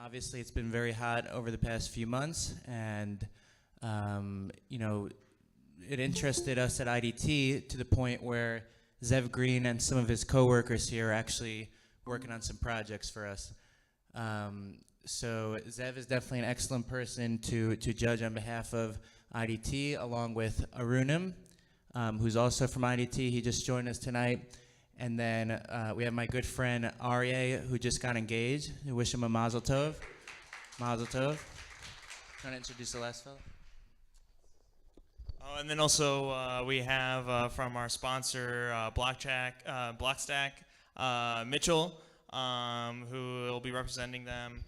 Obviously, it's been very hot over the past few months, and you know, it interested us at IDT to the point where Zev Green and some of his coworkers here are actually working on some projects for us. So Zev is definitely an excellent person to judge on behalf of IDT, along with Arunim, who's also from IDT. He just joined us tonight. And then we have my good friend Aryeh, who just got engaged. We wish him a mazel tov. Mazel tov. Trying to introduce the last fellow. Oh, and then also we have from our sponsor Blockstack, Mitchell, who will be representing them.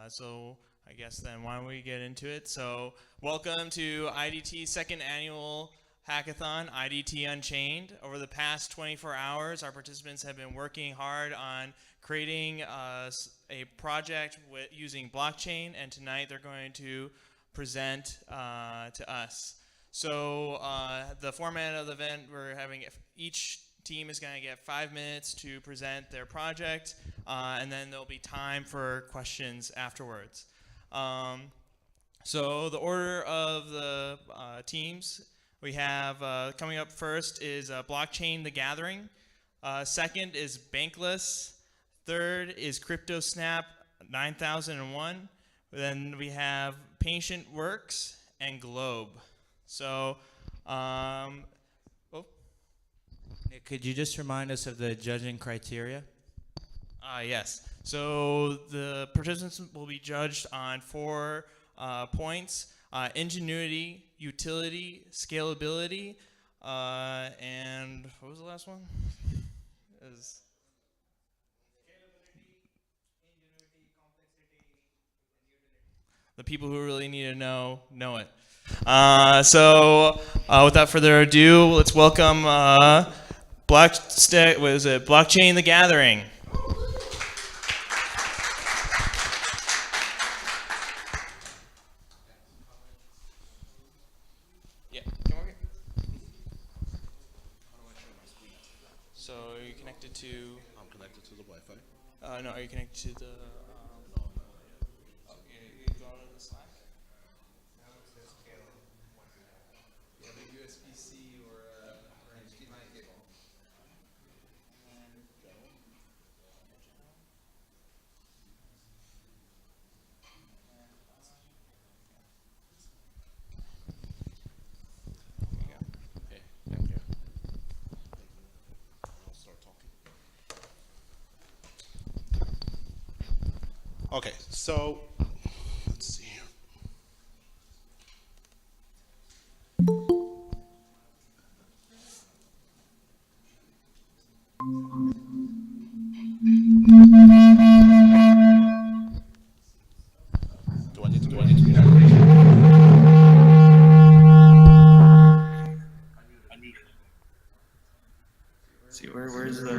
So I guess then why don't we get into it? So welcome to IDT's second annual Hackathon, IDT Unchained. Over the past 24 hours, our participants have been working hard on creating a project using blockchain, and tonight they're going to present to us. So the format of the event, we're having each team is going to get 5 minutes to present their project, and then there'll be time for questions afterwards. So the order of the teams, we have coming up first is Blockchain the Gathering. Second is Bankless. Third is CryptoSnap 9001. Then we have Patient Works and Globe. So, Nick, could you just remind us of the judging criteria? Yes. So the participants will be judged on 4 points: ingenuity, utility, scalability, and what was the last one? The people who really need to know it. So without further ado, let's welcome Blockchain the Gathering. Yeah, come over here. So are you connected to? I'm connected to the Wi-Fi. No, are you connected to the? You go to the Slack. Yeah, the USB-C or HDMI cable. Okay, thank you. I'll start talking. Okay, so let's see here. Do I need to See where's the?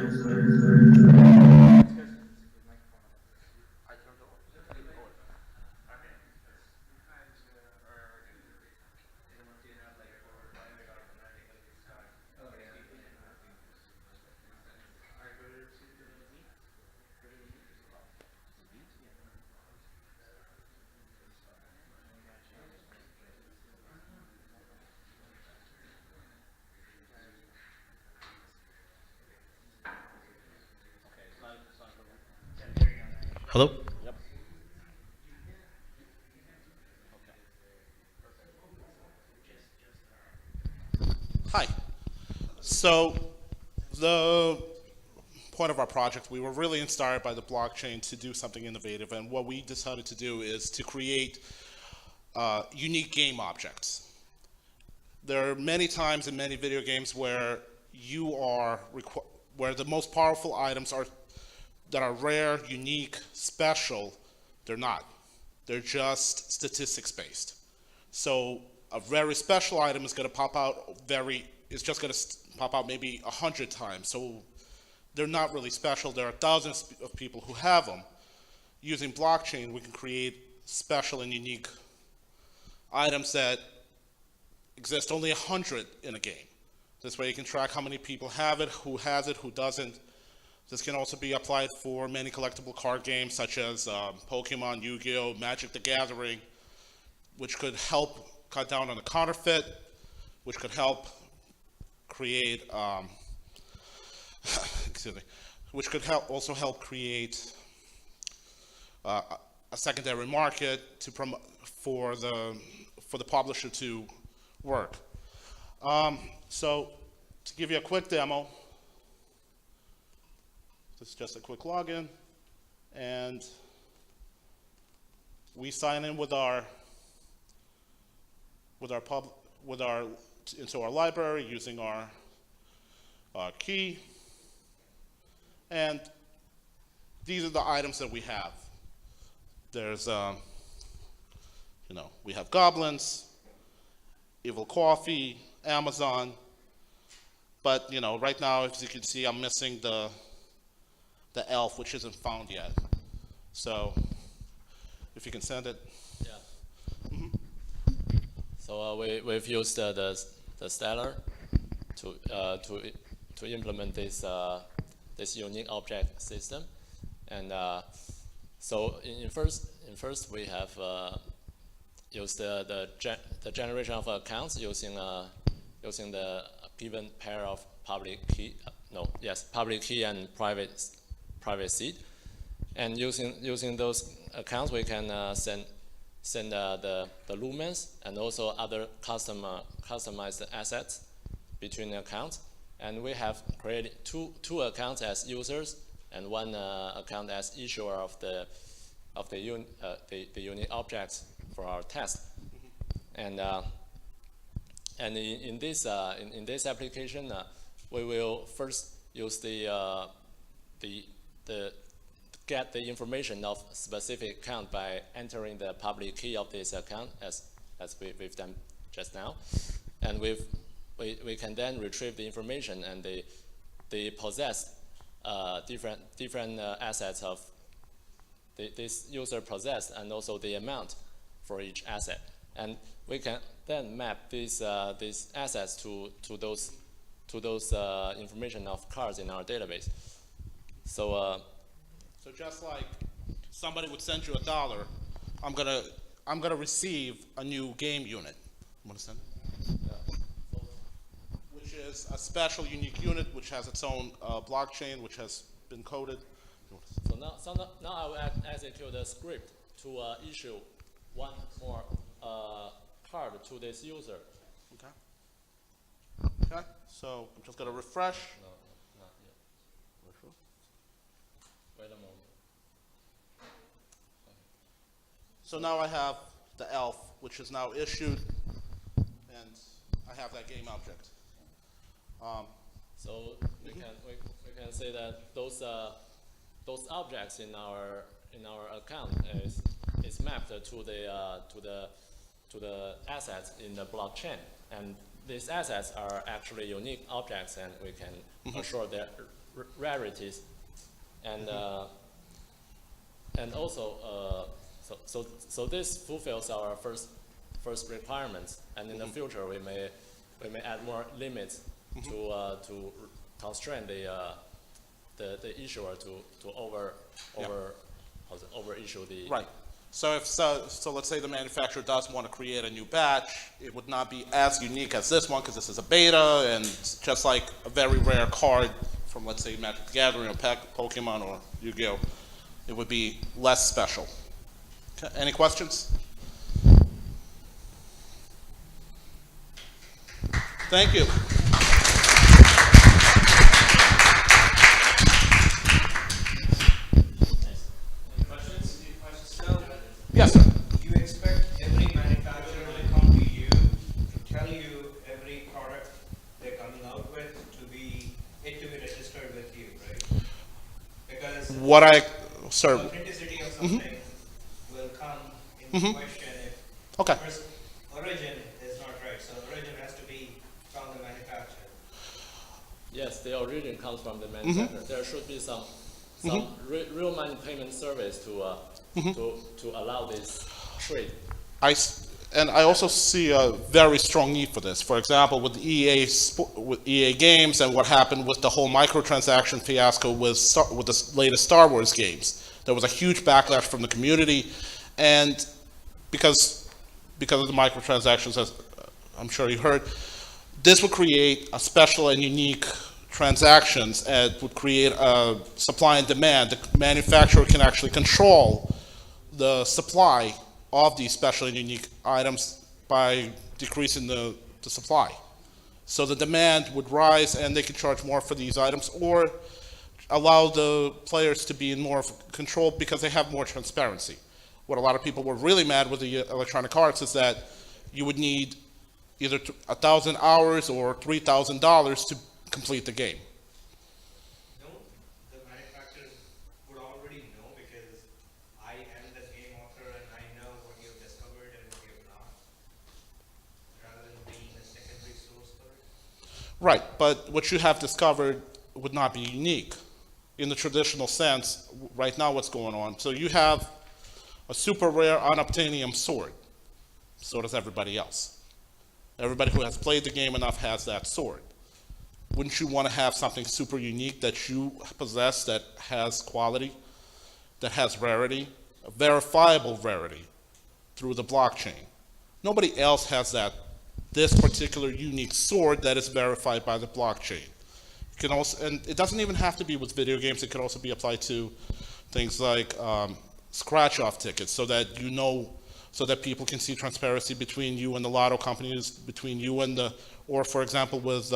Hello? Yep. Hi. So the point of our project, we were really inspired by the blockchain to do something innovative, and what we decided to do is to create unique game objects. There are many times in many video games where where the most powerful items that are rare, unique, special, they're not. They're just statistics based. So a very special item is going to pop out pop out maybe 100 times. So they're not really special. There are thousands of people who have them. Using blockchain, we can create special and unique items that exist only 100 in a game. This way you can track how many people have it, who has it, who doesn't. This can also be applied for many collectible card games such as Pokemon, Yu-Gi-Oh, Magic the Gathering, which could help cut down on the counterfeit, which could help create, excuse me, which could also help create a secondary market to for the publisher to work. So to give you a quick demo, this is just a quick login, and we sign in into our library using our key, and these are the items that we have. There's we have goblins, Evil Coffee, Amazon, but right now, as you can see, I'm missing the elf, which isn't found yet. So if you can send it. Yeah. So we've used the Stellar to implement this unique object system, and so in first we have used the generation of accounts using the given pair of public key and private seed, and using those accounts we can send the lumens and also other customized assets between the accounts, and we have created two accounts as users and one account as issuer of the unique objects for our test. And in this application, we will first use get the information of specific account by entering the public key of this account as we've done just now, and we can then retrieve the information, and they possess different assets of this user possessed, and also the amount for each asset, and we can then map these assets to those information of cards in our database. So just like somebody would send you $1, I'm gonna receive a new game unit. I'm gonna send it. Which is a special, unique unit which has its own blockchain, which has been coded. So now I will execute the script to issue one more card to this user. Okay. So I'm just gonna refresh. No, not yet. Wait a moment. So now I have the elf, which is now issued, and I have that game object. So we can say that those objects in our account is mapped to the assets in the blockchain, and these assets are actually unique objects, and we can assure their rarities, and also so this fulfills our first requirements, and in the future we may add more limits to constrain the issuer to over issue the Right. So so let's say the manufacturer does want to create a new batch, it would not be as unique as this one because this is a beta, and just like a very rare card from, let's say, Magic the Gathering or Pokemon or Yu-Gi-Oh, it would be less special. Okay. Any questions? Thank you. Yes, sir. Do you expect every manufacturer to come to you to tell you every product they're coming out with to be registered with you, right? Because Sir. authenticity of something will come into question if Okay. first origin is not right. So origin has to be from the manufacturer. Yes, the origin comes from the manufacturer. There should be some real money payment service to allow this trade. And I also see a very strong need for this. For example, with with EA games and what happened with the whole microtransaction fiasco with the latest Star Wars games. There was a huge backlash from the community, and because of the microtransactions, as I'm sure you heard, this would create a special and unique transactions, and would create a supply and demand. The manufacturer can actually control the supply of these special and unique items by decreasing the supply. So the demand would rise and they could charge more for these items, or allow the players to be in more control because they have more transparency. What a lot of people were really mad with the Electronic Arts is that you would need either 1,000 hours or $3,000 to complete the game. No, the manufacturers would already know because I am the game author and I know what you've discovered and what you've not, rather than being a secondary source for it. Right, but what you have discovered would not be unique in the traditional sense. Right now, what's going on? So you have a super rare unobtainium sword. So does everybody else. Everybody who has played the game enough has that sword. Wouldn't you want to have something super unique that you possess that has quality, that has rarity, a verifiable rarity through the blockchain? Nobody else has this particular unique sword that is verified by the blockchain. You can also, and it doesn't even have to be with video games, it could also be applied to things like scratch-off tickets, so that you know, so that people can see transparency between you and the lotto companies, between you and the, or for example with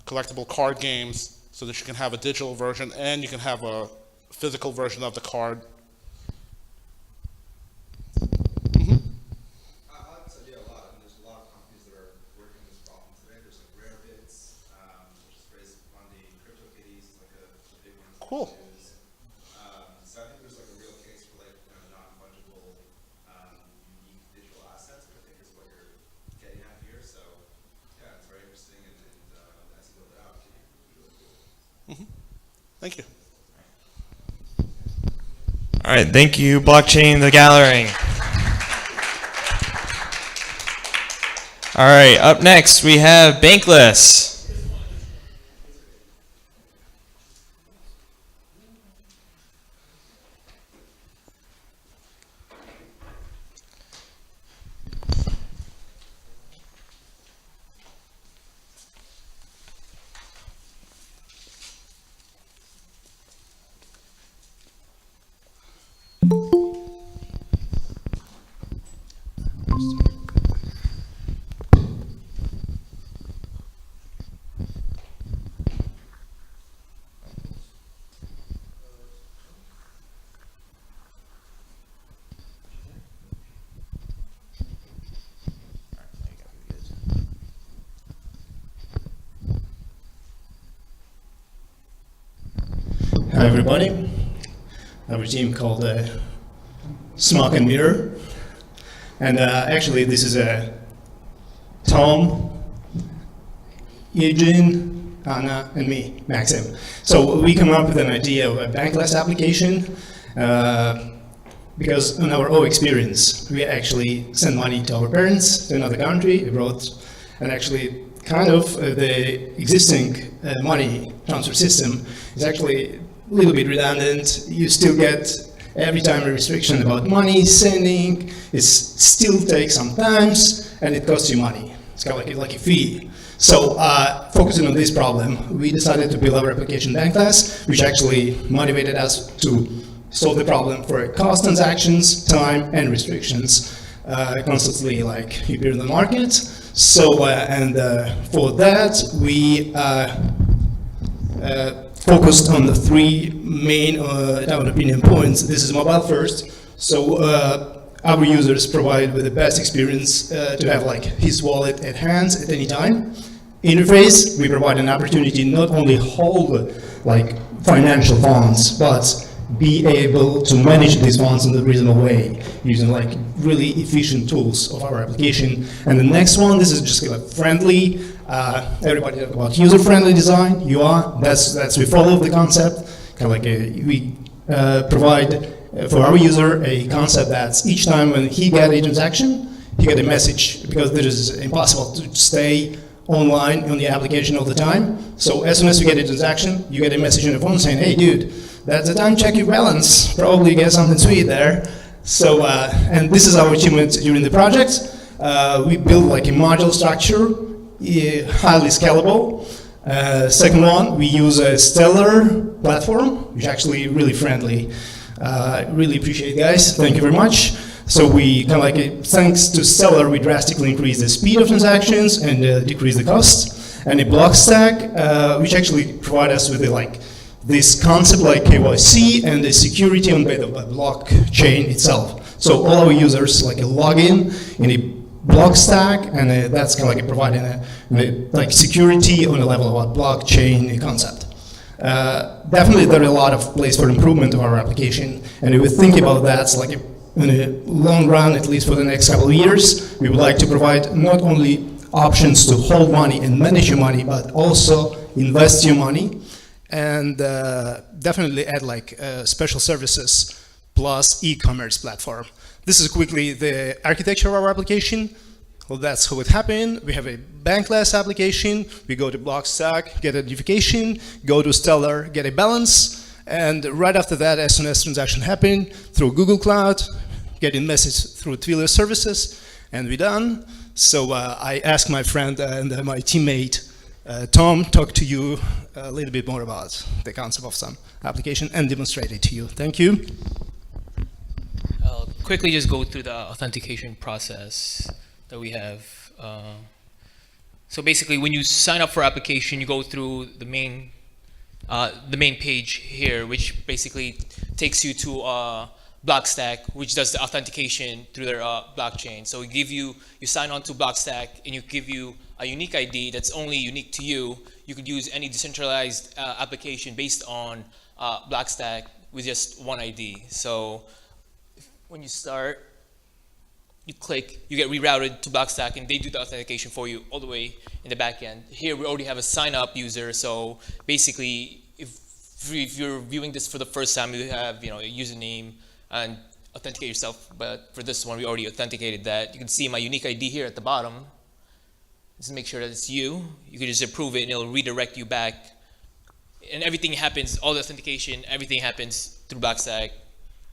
collectible card games, so that you can have a digital version and you can have a physical version of the card. I like this idea a lot, and there's a lot of companies that are working on this problem today. There's like Rare Bits, which is raised on the CryptoKitties, like a big one. Cool. So I think there's like a real case for like non-fungible, unique digital assets, which I think is what you're getting at here. So yeah, it's very interesting, and as you build it out, it's really cool. Thank you. All right, thank you, Blockchain the Gathering. All right, up next we have Bankless. Hi everybody. I have a team called Smoke and Mirror, and actually this is Tom, Eugene, Anna, and me, Maxim. So we come up with an idea of a bankless application because in our own experience, we actually send money to our parents to another country, abroad, and actually kind of the existing money transfer system is actually a little bit redundant. You still get every time a restriction about money sending. It still takes some time, and it costs you money. It's kind of like a fee. So focusing on this problem, we decided to build our application Bankless, which actually motivated us to solve the problem for cost transactions, time, and restrictions constantly like appear in the market. So and for that we focused on the three main, in our opinion, points. This is mobile first. So our users provide with the best experience to have like his wallet at hand at any time. Interface, we provide an opportunity not only hold like financial funds, but be able to manage these funds in a reasonable way using like really efficient tools of our application. And the next one, this is just like friendly. Everybody talk about user-friendly design, UI. That's we follow the concept. Kind of like we provide for our user a concept that each time when he get a transaction, he get a message, because it is impossible to stay online on the application all the time. So as soon as you get a transaction, you get a message on the phone saying, hey dude, that's the time, check your balance, probably get something sweet there. So, and this is our achievement during the project. We built like a module structure, highly scalable. Second one, we use a Stellar platform, which is actually really friendly. Really appreciate it, guys. Thank you very much. So we kind of like, thanks to Stellar, we drastically increase the speed of transactions and decrease the cost. And a block stack, which actually provide us with this concept like KYC and the security on the blockchain itself. So all our users like a login in a block stack, and that's kind of like providing like security on the level of a blockchain concept. Definitely there are a lot of place for improvement of our application, and if we think about that, it's like in a long run, at least for the next couple of years, we would like to provide not only options to hold money and manage your money, but also invest your money, and definitely add like special services plus e-commerce platform. This is quickly the architecture of our application. Well, that's how it happened. We have a bankless application. We go to Blockstack, get a notification, go to Stellar, get a balance, and right after that, as soon as transaction happen, through Google Cloud, getting message through Twilio services, and we're done. So I asked my friend and my teammate, Tom, talk to you a little bit more about the concept of some application and demonstrate it to you. Thank you. I'll quickly just go through the authentication process that we have. So basically, when you sign up for application, you go through the main page here, which basically takes you to Blockstack, which does the authentication through their blockchain. So you sign on to Blockstack, and you give you a unique ID that's only unique to you. You could use any decentralized application based on Blockstack with just one ID. So when you start, you click, you get rerouted to Blockstack, and they do the authentication for you all the way in the back end. Here we already have a sign up user, so basically if you're viewing this for the first time, you have a username and authenticate yourself, but for this one we already authenticated that. You can see my unique ID here at the bottom. Just make sure that it's you. You can just approve it and it'll redirect you back. And everything happens, all the authentication, everything happens through Blockstack.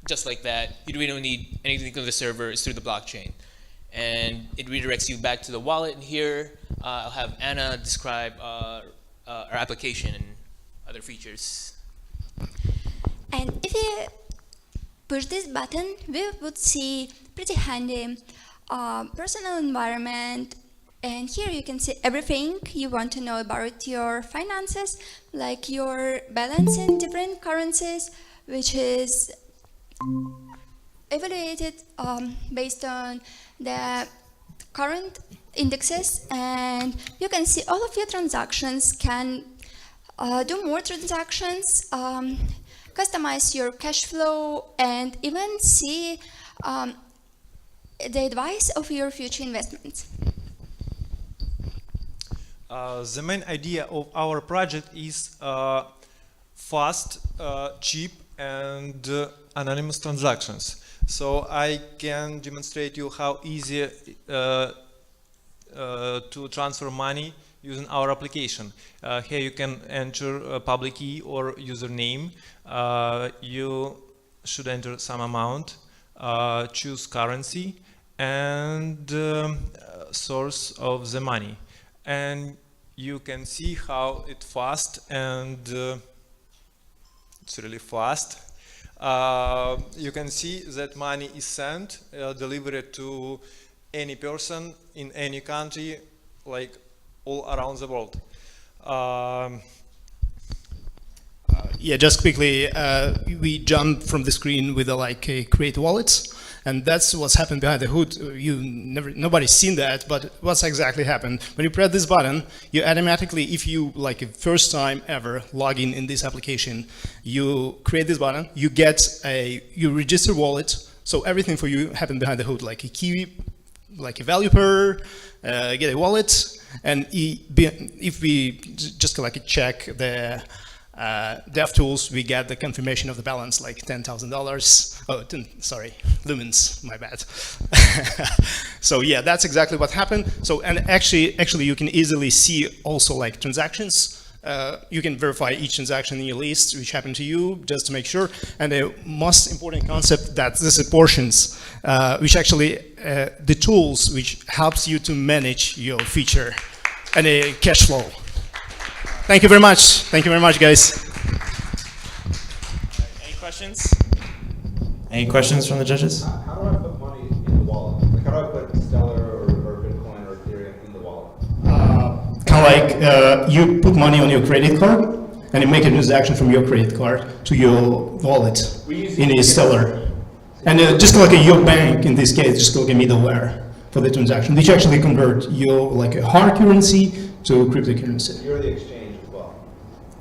Just like that. You really don't need anything on the server, it's through the blockchain. And it redirects you back to the wallet. And here, I'll have Anna describe our application and other features. And if you push this button, we would see pretty handy personal environment. And here you can see everything you want to know about your finances, like your balance in different currencies, which is evaluated based on the current indexes, and you can see all of your transactions, can do more transactions, customize your cash flow, and even see the advice of your future investments. The main idea of our project is fast, cheap, and anonymous transactions. So I can demonstrate you how easy to transfer money using our application. Here you can enter a public key or username. You should enter some amount, choose currency, and source of the money. And you can see how it's fast, and it's really fast. You can see that money is sent, delivered to any person in any country, like all around the world. Yeah, just quickly, we jumped from the screen with create wallets, and that's what's happened behind the hood. Nobody's seen that, but what's exactly happened? When you press this button, you automatically, if you first time ever log in this application, you create this button, you you register wallet, so everything for you happened behind the hood, like a key, like a value pair, get a wallet, and if we just check the DevTools, we get the confirmation of the balance like $10,000. Oh, sorry, lumens, my bad. So yeah, that's exactly what happened. So, and actually you can easily see also like transactions. You can verify each transaction in your list, which happened to you, just to make sure. And the most important concept that this is portions, which actually the tools which helps you to manage your feature and a cash flow. Thank you very much. Thank you very much, guys. Any questions? Any questions from the judges? How do I put money in the wallet? Like, how do I put Stellar or Bitcoin or Ethereum in the wallet? Kind of like you put money on your credit card and you make a transaction from your credit card to your wallet in a Stellar. And just like your bank in this case, just like a middleware for the transaction, which actually convert your like a hard currency to cryptocurrency. You're the exchange as well.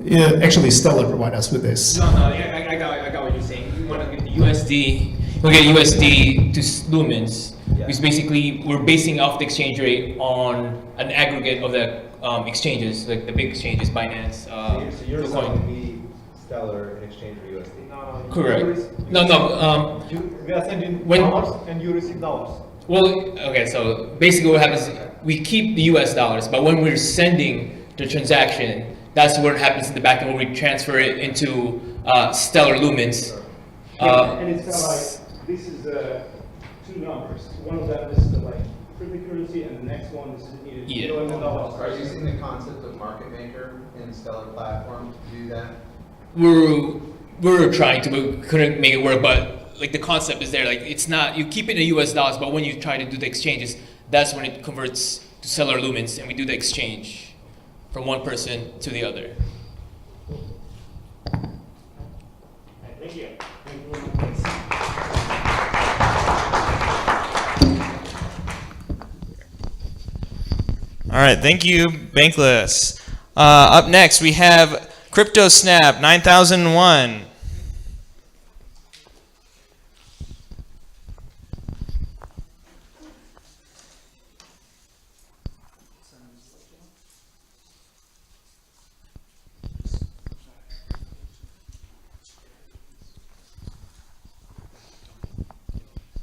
Yeah, actually Stellar provide us with this. No, I got what you're saying. You want to get the USD, we'll get USD to lumens, because basically we're basing off the exchange rate on an aggregate of the exchanges, like the big exchanges, Binance, So you're Bitcoin. selling me Stellar in exchange for USD. No, Correct. No. we are sending When- dollars and you receive dollars. Well, okay, so basically what happens, we keep the US dollars, but when we're sending the transaction, that's what happens in the back end when we transfer it into Stellar lumens. And it's kind of like, this is two numbers. One of them is the like cryptocurrency, and the next one is Yeah. dollars. Are you using the concept of market maker in Stellar platform to do that? We're trying to, but we couldn't make it work, but like the concept is there, like it's not, you keep it in US dollars, but when you try to do the exchanges, that's when it converts to Stellar lumens, and we do the exchange from one person to the other. Thank you. All right, thank you, Bankless. Up next, we have Crypto Snap 9001.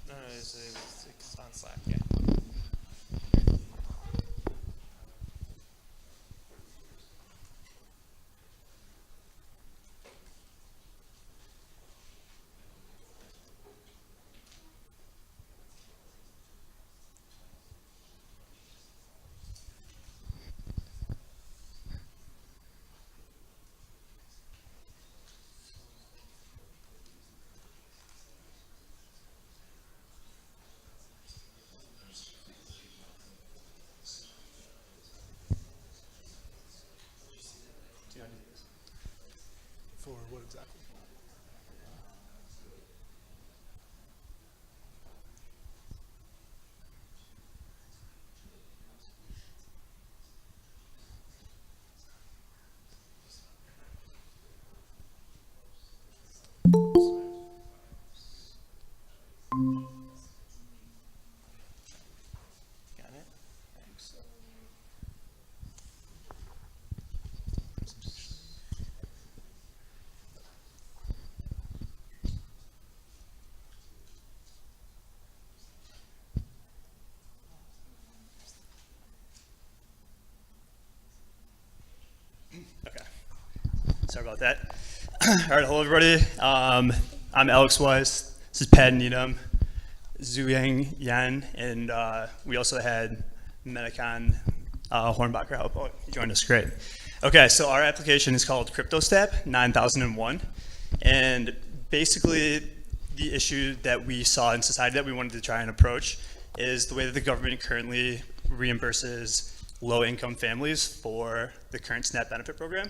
No, it's on Slack, yeah. For what exactly? Got it? Thanks. Okay. Sorry about that. All right, hello everybody. I'm Alex Weiss. This is Pat Needham, Zuyang Yan, and we also had Menakan Hornbacher help. Oh, he joined us, great. Okay, so our application is called CryptoStep 9001, and basically the issue that we saw in society that we wanted to try and approach is the way that the government currently reimburses low-income families for the current SNAP benefit program.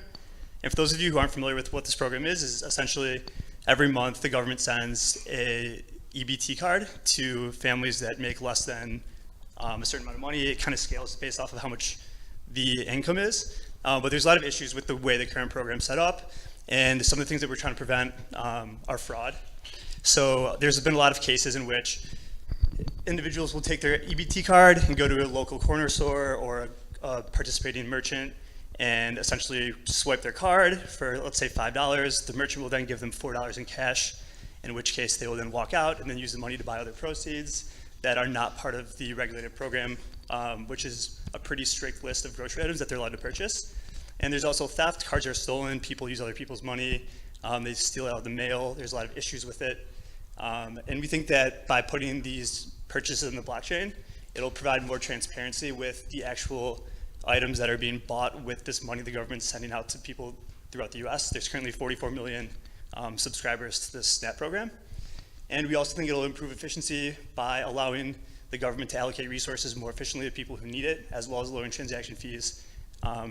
And for those of you who aren't familiar with what this program is essentially every month the government sends a EBT card to families that make less than a certain amount of money. It kind of scales based off of how much the income is. But there's a lot of issues with the way the current program's set up, and some of the things that we're trying to prevent are fraud. So there's been a lot of cases in which individuals will take their EBT card and go to a local corner store or a participating merchant and essentially swipe their card for, let's say, $5. The merchant will then give them $4 in cash, in which case they will then walk out and then use the money to buy other proceeds that are not part of the regulated program, which is a pretty strict list of grocery items that they're allowed to purchase. And there's also theft. Cards are stolen. People use other people's money. They steal out of the mail. There's a lot of issues with it. And we think that by putting these purchases in the blockchain, it'll provide more transparency with the actual items that are being bought with this money the government's sending out to people throughout the US. There's currently 44 million subscribers to this SNAP program. And we also think it'll improve efficiency by allowing the government to allocate resources more efficiently to people who need it, as well as lowering transaction fees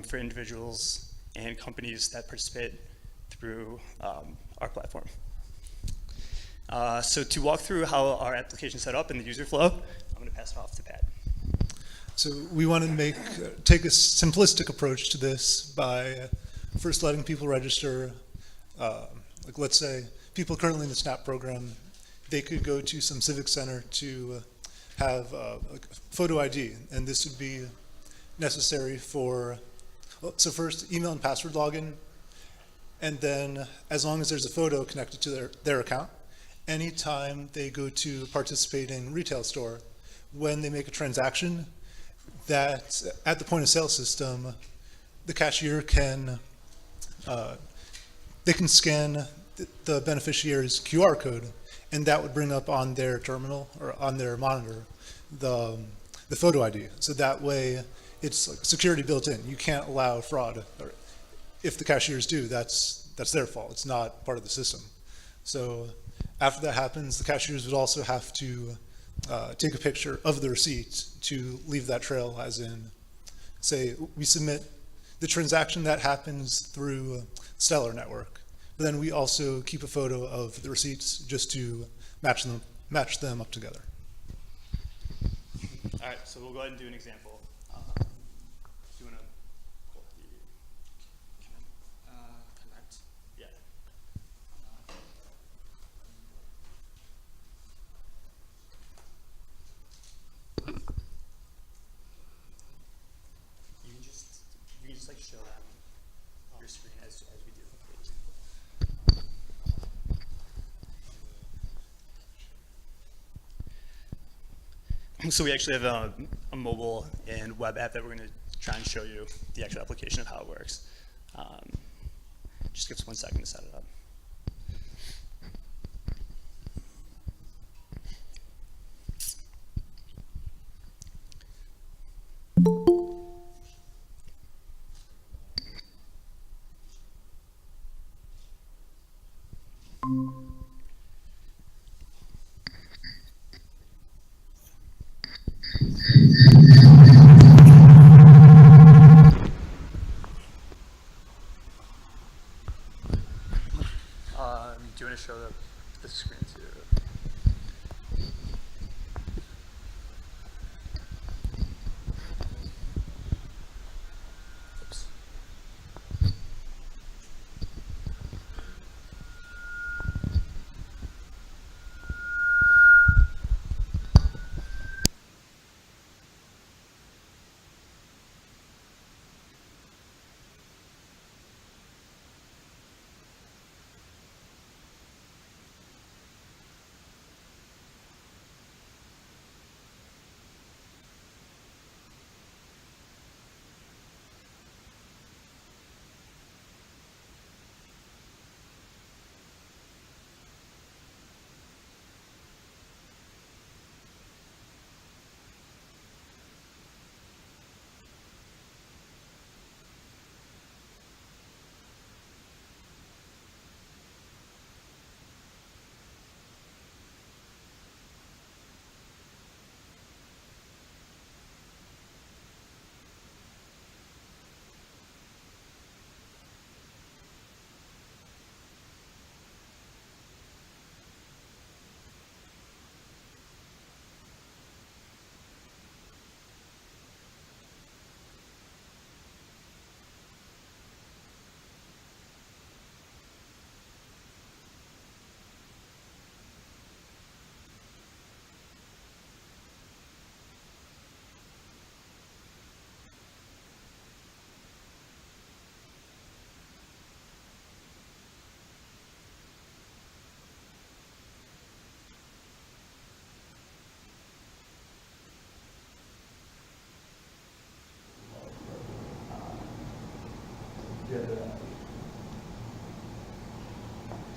for individuals and companies that participate through our platform. So to walk through how our application is set up and the user flow, I'm going to pass it off to Pat. So we want to take a simplistic approach to this by first letting people register. Like let's say people currently in the SNAP program, they could go to some civic center to have like photo ID, and this would be necessary for, so first email and password login, and then as long as there's a photo connected to their account, anytime they go to a participating retail store, when they make a transaction, that at the point of sale system, the cashier can, they can scan the beneficiary's QR code, and that would bring up on their terminal or on their monitor the photo ID. So that way it's like security built in. You can't allow fraud, or if the cashiers do, that's their fault. It's not part of the system. So after that happens, the cashiers would also have to take a picture of the receipt to leave that trail, as in, say, we submit the transaction that happens through Stellar Network, but then we also keep a photo of the receipts just to match them up together. All right, so we'll go ahead and do an example. Do you want to pull up the connect? Yeah. You can just like show them your screen as we do. So we actually have a mobile and web app that we're going to try and show you the actual application of how it works. Just give us 1 second to set it up.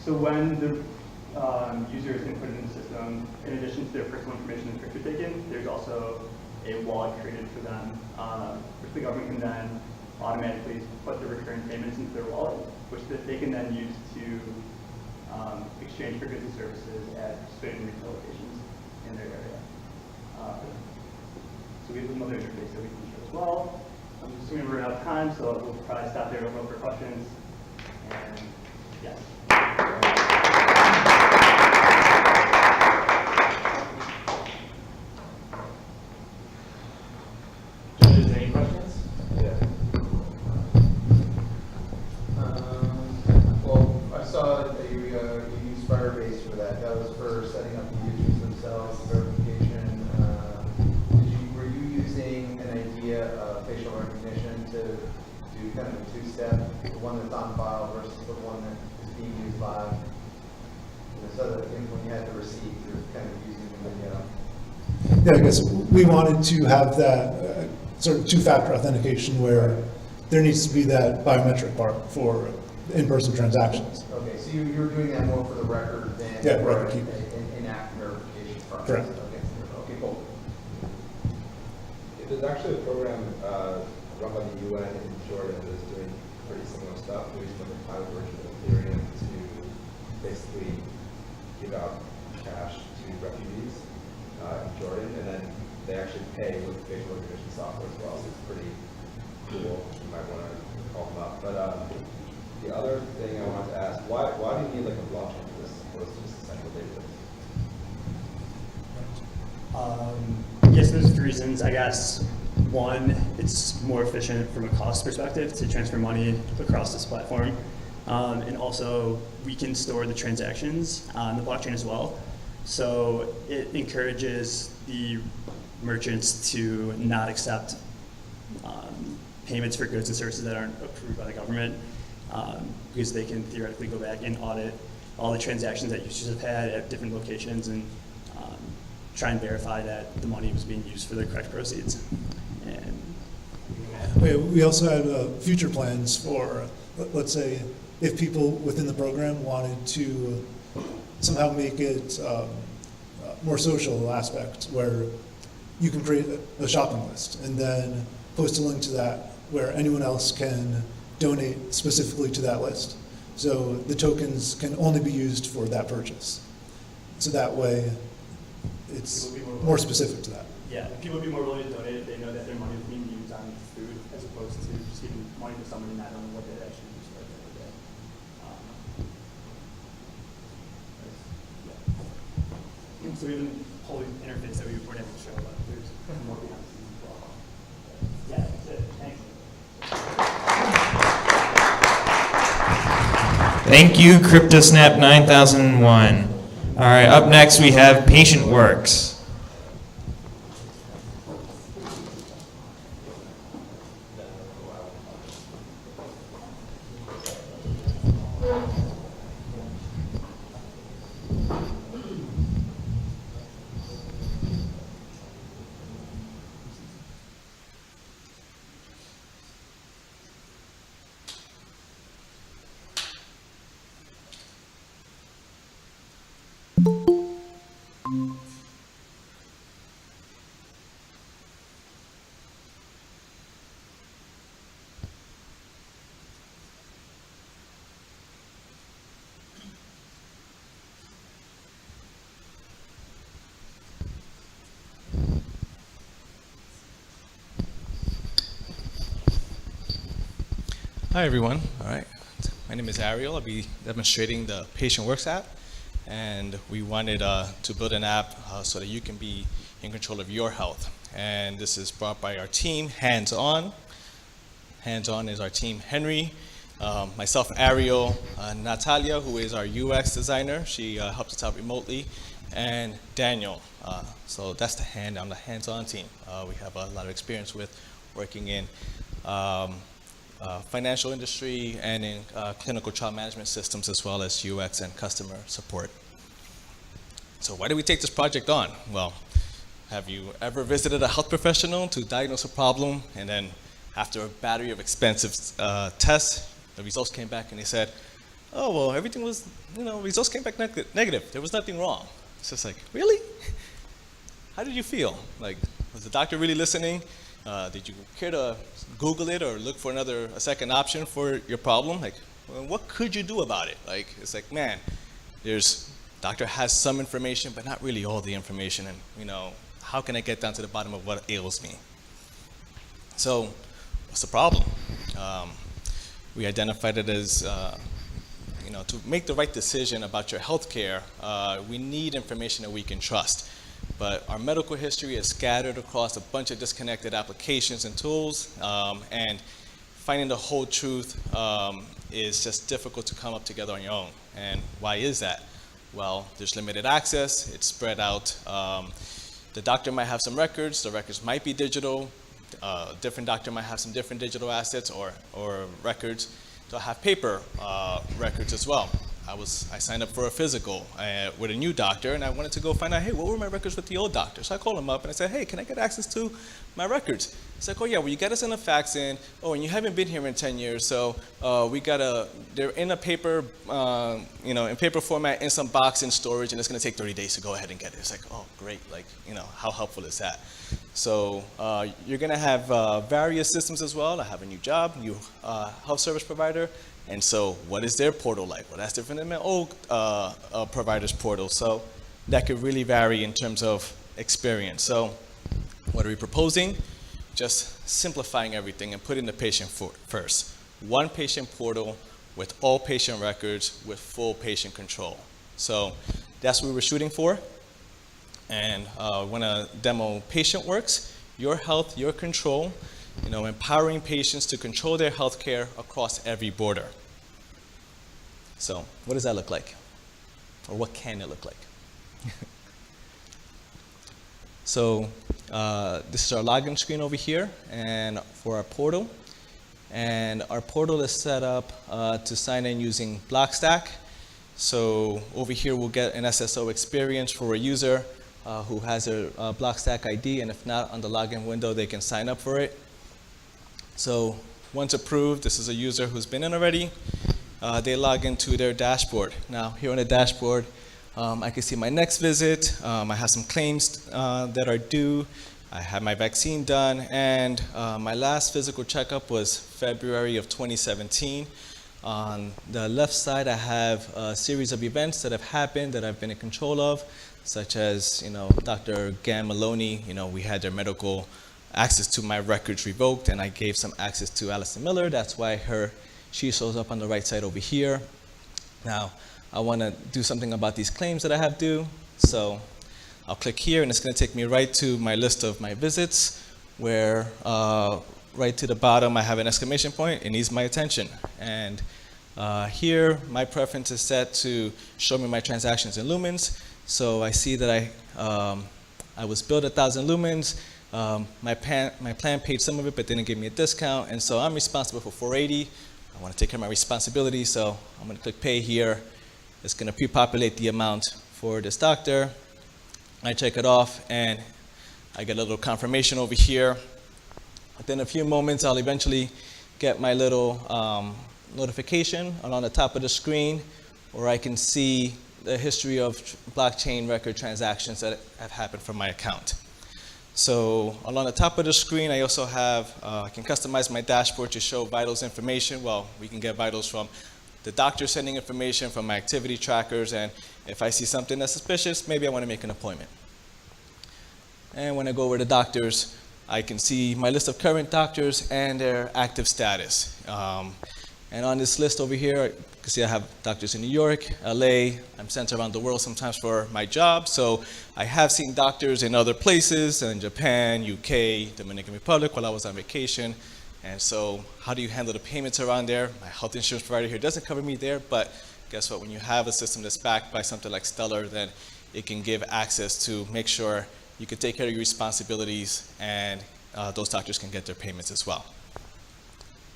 So when the user is input in the system, in addition to their personal information and picture taken, there's also a wallet created for them, which the government can then automatically put the recurring payments into their wallet, which they can then use to exchange for goods and services at participating retail locations in their area. So we have another interface that we can show as well. I'm assuming we're out of time, so we'll probably stop there, open up for questions. And yes. Judges, any questions? Yeah. Well, I saw that you used Firebase for that. That was for setting up the users themselves, verification. Were you using an idea of facial recognition to do kind of a two-step, the one that's on file versus the one that is being used live? So that when you had the receipt, you're kind of using the video. Yeah, I guess we wanted to have that sort of two-factor authentication where there needs to be that biometric part for in-person transactions. Okay, so you were doing that more for the record than Yeah, for record keeping. an app verification process? Correct. Okay, cool. There's actually a program run by the UN in Jordan that is doing pretty similar stuff. They're using the cloud version of Ethereum to basically give out cash to refugees in Jordan, and then they actually pay with facial recognition software as well. So it's pretty cool. You might want to call them up. But the other thing I wanted to ask: why do you need like a blockchain for this, as opposed to just a central database? Yes, there's 3 reasons. I guess one, it's more efficient from a cost perspective to transfer money across this platform. And also, we can store the transactions on the blockchain as well. So it encourages the merchants to not accept payments for goods and services that aren't approved by the government, because they can theoretically go back and audit all the transactions that users have had at different locations and try and verify that the money was being used for the correct proceeds. And We also had future plans for, let's say, if people within the program wanted to somehow make it more social aspect, where you can create a shopping list and then post a link to that where anyone else can donate specifically to that list. So the tokens can only be used for that purchase. So that way, it's more specific to that. yeah, if people would be more willing to donate if they know that their money is being used on food, as opposed to just giving money to somebody not knowing what they actually use for at the end of the day. So we have a whole interface that we weren't able to show, but there's more behind the scenes as well. Yeah, that's it. Thanks. Thank you, CryptoSnap 9001. All right, up next we have PatientWorks. Hi everyone. All right. My name is Ariel. I'll be demonstrating the PatientWorks app, and we wanted to build an app so that you can be in control of your health. And this is brought by our team, Hands On. Hands On is our team, Henry, myself, Ariel, Natalia, who is our UX designer. She helps us out remotely, and Daniel. So that's the Hand on the Hands On team. We have a lot of experience with working in financial industry and in clinical trial management systems, as well as UX and customer support. So why did we take this project on? Well, have you ever visited a health professional to diagnose a problem, and then after a battery of expensive tests, the results came back and they said, oh, well, everything was, results came back negative. There was nothing wrong. It's just like, really? How did you feel? Like, was the doctor really listening? Did you care to Google it or look for a second option for your problem? Like, well, what could you do about it? Like, it's like, man, doctor has some information, but not really all the information. And, how can I get down to the bottom of what ails me? So, what's the problem? We identified it as, to make the right decision about your health care, we need information that we can trust. But our medical history is scattered across a bunch of disconnected applications and tools, and finding the whole truth is just difficult to come up together on your own. And why is that? Well, there's limited access, it's spread out. The doctor might have some records, the records might be digital, a different doctor might have some different digital assets or records. They'll have paper records as well. I signed up for a physical with a new doctor, and I wanted to go find out, hey, what were my records with the old doctor? So I called him up and I said, hey, can I get access to my records? He's like, oh yeah, well, you got to send a fax in. Oh, and you haven't been here in 10 years, so they're in a paper, in paper format in some box in storage, and it's going to take 30 days to go ahead and get it. It's like, oh, great, how helpful is that? So you're going to have various systems as well. I have a new job, new health service provider. And so what is their portal like? Well, that's different than my old provider's portal. So that could really vary in terms of experience. So what are we proposing? Just simplifying everything and putting the patient first. One patient portal with all patient records with full patient control. So that's what we're shooting for. And we want to demo PatientWorks, your health, your control, empowering patients to control their health care across every border. So what does that look like? Or what can it look like? So this is our login screen over here and for our portal. And our portal is set up to sign in using Blockstack. So over here we'll get an SSO experience for a user who has a Blockstack ID, and if not, on the login window they can sign up for it. So once approved, this is a user who's been in already. They log into their dashboard. Now here on the dashboard, I can see my next visit. I have some claims that are due. I had my vaccine done, and my last physical checkup was February of 2017. On the left side, I have a series of events that have happened that I've been in control of, such as, Dr. Ben-Oni, we had their medical access to my records revoked, and I gave some access to Allison Miller. That's why she shows up on the right side over here. Now, I want to do something about these claims that I have due. So I'll click here, and it's going to take me right to my list of my visits, where right to the bottom I have an exclamation point. It needs my attention. And here, my preference is set to show me my transactions in lumens. So I see that I was billed 1,000 lumens. My plan paid some of it, but didn't give me a discount. And so I'm responsible for 480. I want to take care of my responsibility, so I'm going to click pay here. It's going to pre-populate the amount for this doctor. I check it off, and I get a little confirmation over here. Within a few moments, I'll eventually get my little notification on the top of the screen, where I can see the history of blockchain record transactions that have happened from my account. So along the top of the screen, I also have, I can customize my dashboard to show vitals information. Well, we can get vitals from the doctor sending information from my activity trackers, and if I see something that's suspicious, maybe I want to make an appointment. And when I go over to doctors, I can see my list of current doctors and their active status. And on this list over here, you can see I have doctors in New York, LA. I'm sent around the world sometimes for my job. So I have seen doctors in other places, in Japan, UK, Dominican Republic while I was on vacation. And so how do you handle the payments around there? My health insurance provider here doesn't cover me there, but guess what? When you have a system that's backed by something like Stellar, then it can give access to make sure you can take care of your responsibilities, and those doctors can get their payments as well.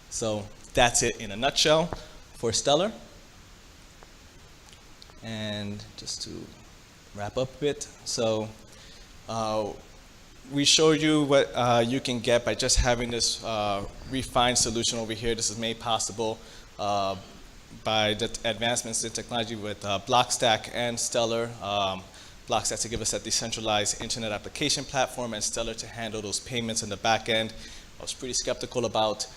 So that's it in a nutshell for Stellar. And just to wrap up a bit, so we showed you what you can get by just having this refined solution over here. This is made possible by the advancements in technology with Blockstack and Stellar. Blockstack to give us that decentralized internet application platform, and Stellar to handle those payments in the back end. I was pretty skeptical about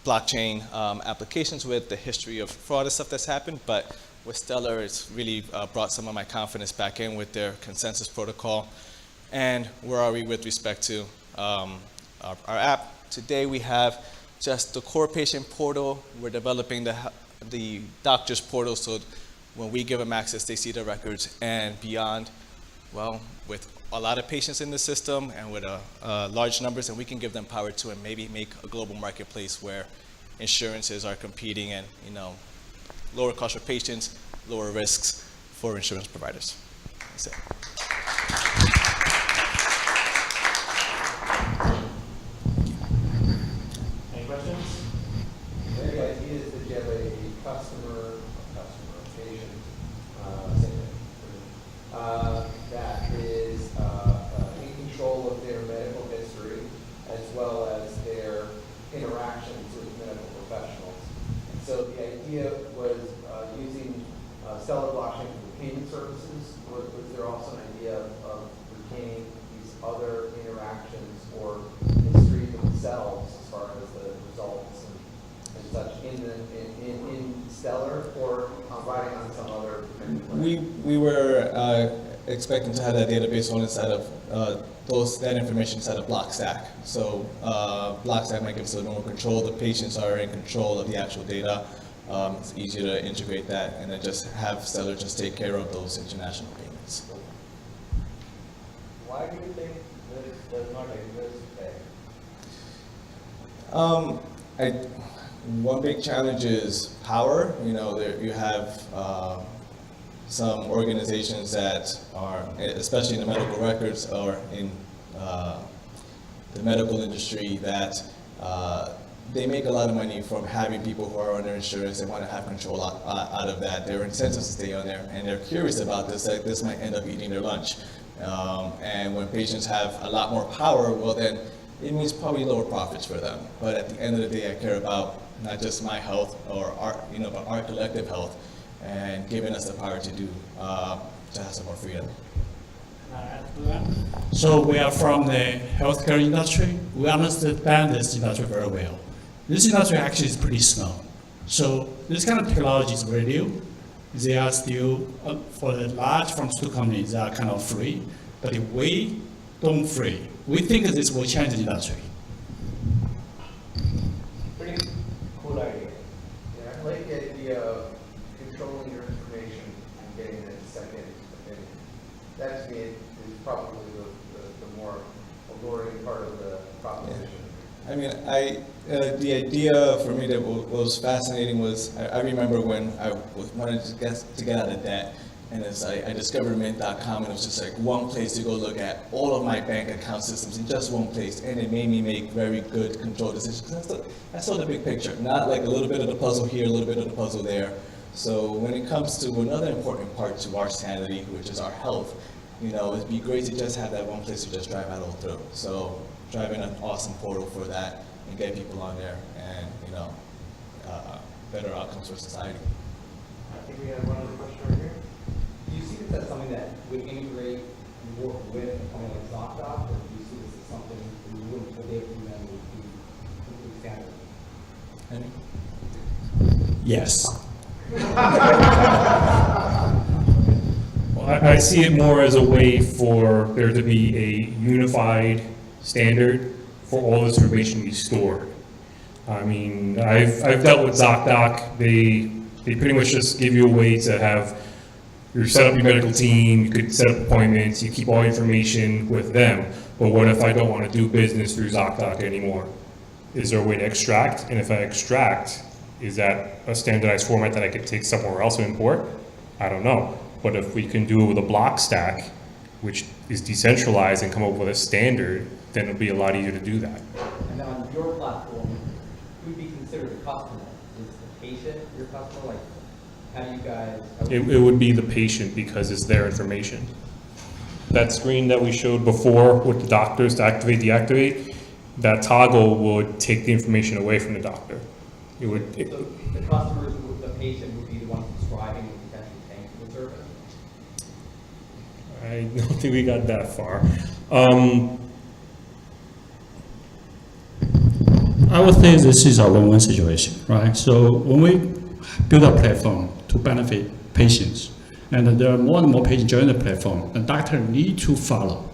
blockchain applications with the history of fraud and stuff that's happened, but with Stellar, it's really brought some of my confidence back in with their consensus protocol. And where are we with respect to our app? Today we have just the core patient portal. We're developing the doctor's portal, so when we give them access, they see the records, and beyond, well, with a lot of patients in the system and with large numbers, and we can give them power to and maybe make a global marketplace where insurances are competing and, you know, lower cost for patients, lower risks for insurance providers. That's it. Any questions? The idea is that you have a patient, that is in control of their medical history as well as their interactions with medical professionals. And so the idea was using Stellar blockchain for payment services. Was there also an idea of retaining these other interactions or history themselves as far as the results and such in Stellar, or riding on some other? We were expecting to have that database on inside of that information inside of Blockstack. So Blockstack might give us a little more control. The patients are in control of the actual data. It's easier to integrate that and then just have Stellar just take care of those international payments. Why do you think this does not exist today? One big challenge is power. You know, you have some organizations that are, especially in the medical records or in the medical industry, that they make a lot of money from having people who are under insurance and want to have control out of that. There are incentives to stay on there, and they're curious about this, like this might end up eating their lunch. And when patients have a lot more power, well then, it means probably lower profits for them. But at the end of the day, I care about not just my health or but our collective health, and giving us the power to do, to have some more freedom. So we are from the healthcare industry. We understand this industry very well. This industry actually is pretty small. So this kind of technology is very new. They are still, for the large pharmaceutical companies, they are kind of free. But if we don't free, we think that this will change the industry. Pretty cool idea. Yeah, I like the idea of controlling your information and getting a second opinion. That to me is probably the more alluring part of the proposition. I mean, the idea for me that was fascinating was, I remember when I wanted to get out of debt, and I discovered Mint.com, and it was just like one place to go look at all of my bank account systems in just one place, and it made me make very good controlled decisions. I saw the big picture, not like a little bit of the puzzle here, a little bit of the puzzle there. So when it comes to another important part to our sanity, which is our health, it'd be great to just have that one place to just drive out all through. So driving an awesome portal for that and get people on there, and better outcomes for society. I think we have one other question right here. Do you see this as something that would integrate and work with a company like ZocDoc, or do you see this as something that you wouldn't put away from them and would be completely standard? Yes. Well, I see it more as a way for there to be a unified standard for all this information to be stored. I mean, I've dealt with ZocDoc. They pretty much just give you a way to have you set up your medical team, you could set up appointments, you keep all your information with them. But what if I don't want to do business through ZocDoc anymore? Is there a way to extract? And if I extract, is that a standardized format that I could take somewhere else and import? I don't know. But if we can do it with a block stack, which is decentralized, and come up with a standard, then it'll be a lot easier to do that. And then on your platform, who would be considered a customer? Is the patient your customer? Like, how do you guys? It would be the patient because it's their information. That screen that we showed before with the doctors to activate, deactivate, that toggle would take the information away from the doctor. It would. So the customers, the patient would be the one subscribing and potentially paying for the service? I don't think we got that far. I would think this is a win-win situation, right? So when we build a platform to benefit patients, and there are more and more patients join the platform, the doctor need to follow.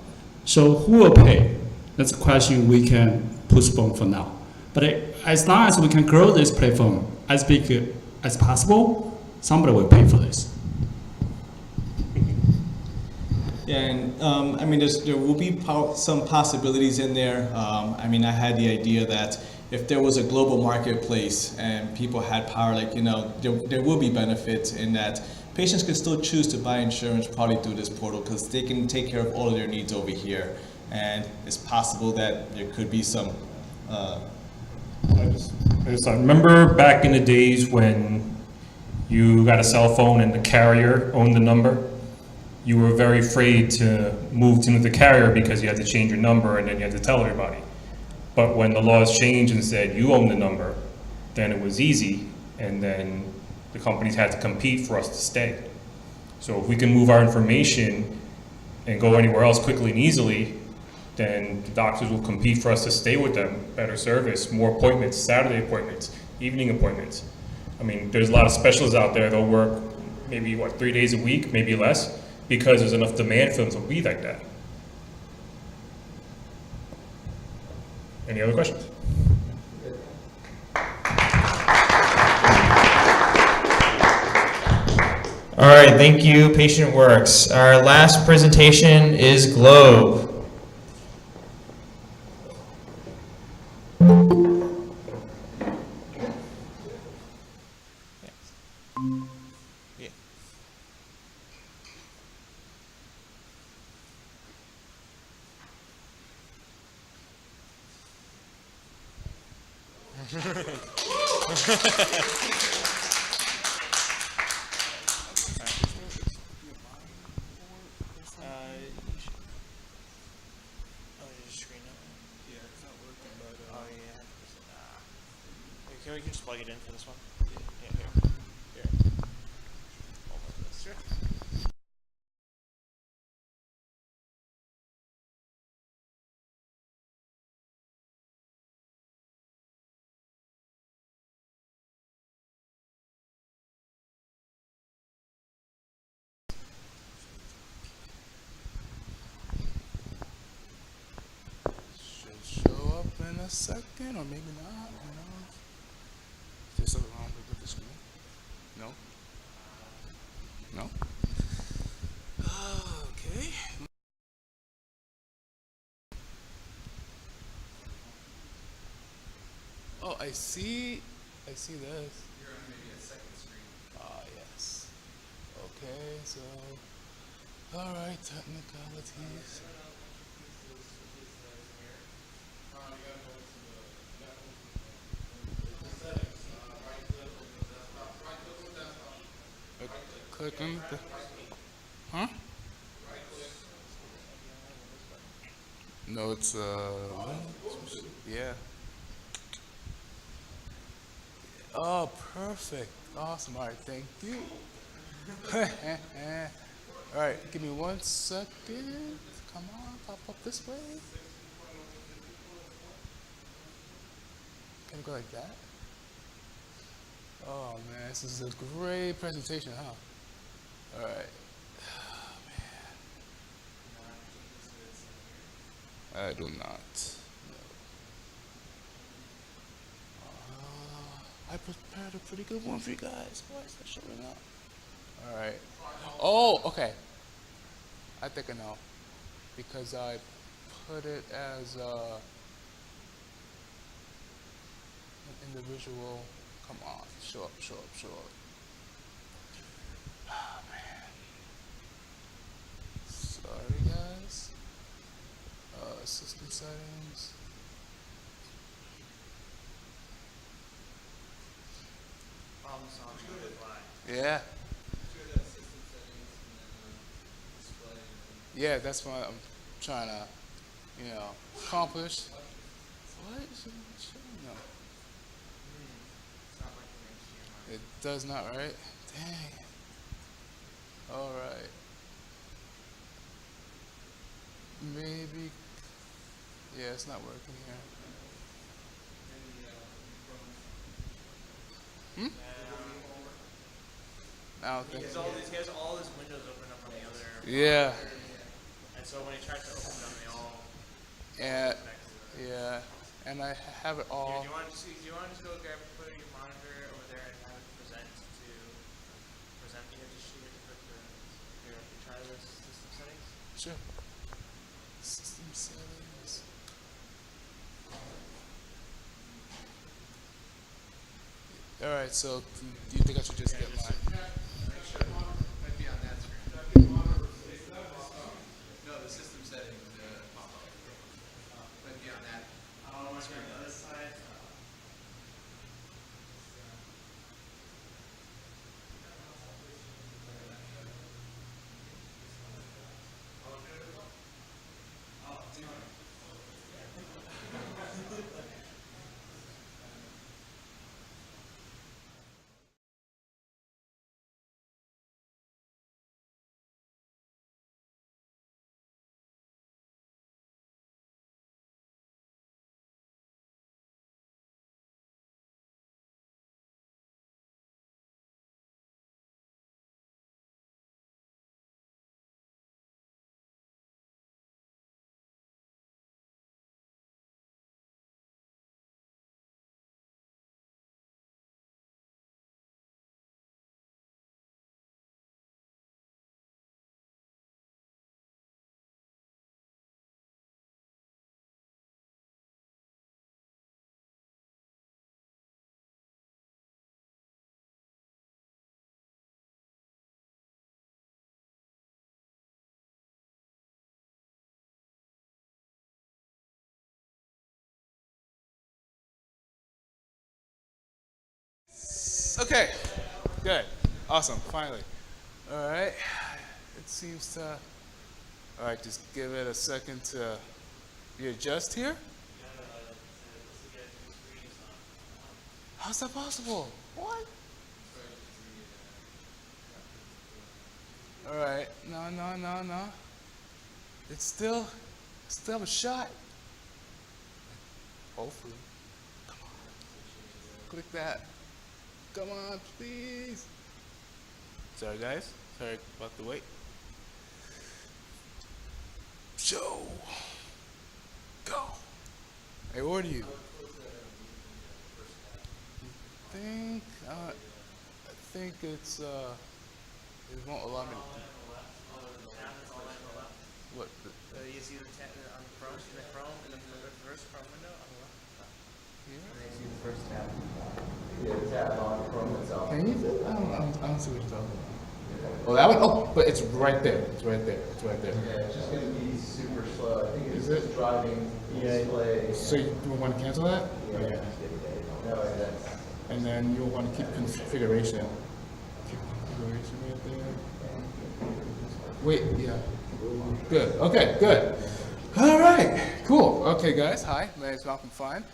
So who will pay? That's a question we can postpone for now. But as long as we can grow this platform as big as possible, somebody will pay for this. Yeah, and I mean, there will be some possibilities in there. I mean, I had the idea that if there was a global marketplace and people had power, like, you know, there will be benefits in that patients can still choose to buy insurance probably through this portal because they can take care of all of their needs over here. And it's possible that there could be some. I just remember back in the days when you got a cell phone and the carrier owned the number. You were very afraid to move to the carrier because you had to change your number and then you had to tell everybody. But when the laws changed and said you own the number, then it was easy, and then the companies had to compete for us to stay. So if we can move our information and go anywhere else quickly and easily, then the doctors will compete for us to stay with them, better service, more appointments, Saturday appointments, evening appointments. I mean, there's a lot of specialists out there, they'll work maybe, 3 days a week, maybe less, because there's enough demand for them to be like that. Any other questions? All right, thank you, Patient Works. Our last presentation is Globe. We can just plug it in for this one. Yeah, here. Hold on, that's true. Should show up in a second, or maybe not. Who knows? Is there something wrong with the screen? No. No. Okay. Oh, I see. I see this. You're on maybe a second screen. Ah, yes. Okay, so. All right, technicalities. Click on the. Huh? No, it's yeah. Oh, perfect. Awesome. All right, thank you. All right, give me 1 second. Come on, pop up this way. Can we go like that? Oh man, this is a great presentation, huh? All right. Oh, man. I do not. I prepared a pretty good one for you guys. Why is that showing up? All right. Oh, okay. I think I know. Because I put it as an individual. Come on, show up, show up, show up. Oh, man. Sorry, guys. System settings. Yeah. Yeah, that's what I'm trying to, accomplish. What? No. It does not, right? Dang. All right. Maybe. Yeah, it's not working here. Hmm? I don't think. He has all his windows open up on the other. Yeah. And so when he tries to open them, they all. Yeah. Yeah. And I have it all. Do you want to just go grab put your monitor over there and have it present? You have to put try the system settings. Sure. System settings. All right. So, do you think I should just get mine? Might be on that screen. No, the system settings pop up. Might be on that. Screen. On the other side. Okay, good, awesome, finally. All right, it seems to, all right, just give it a second to readjust here. How's that possible? What? All right, no. It's still have a shot. Hopefully. Come on. Click that. Come on, please. Sorry, guys. Sorry about the wait. Show. Go. Hey, where are you? I think it's it won't allow me to. What? You see the tab on the Chrome, in the first Chrome window on the left. Here? You see the first tab. Yeah, the tab on Chrome itself. Can you do it? I don't see what you're talking about. Oh, that one? Oh, but it's right there. It's right there. It's right there. Yeah, it's just going to be super slow. I think it's Is it? just driving display. So you want to cancel that? Yeah. No, that's. And then you'll want to keep configuration. Keep configuration right there. Wait, yeah. Good. Okay, good. All right, cool. Okay, guys. Hi, my name is Malcolm Fine.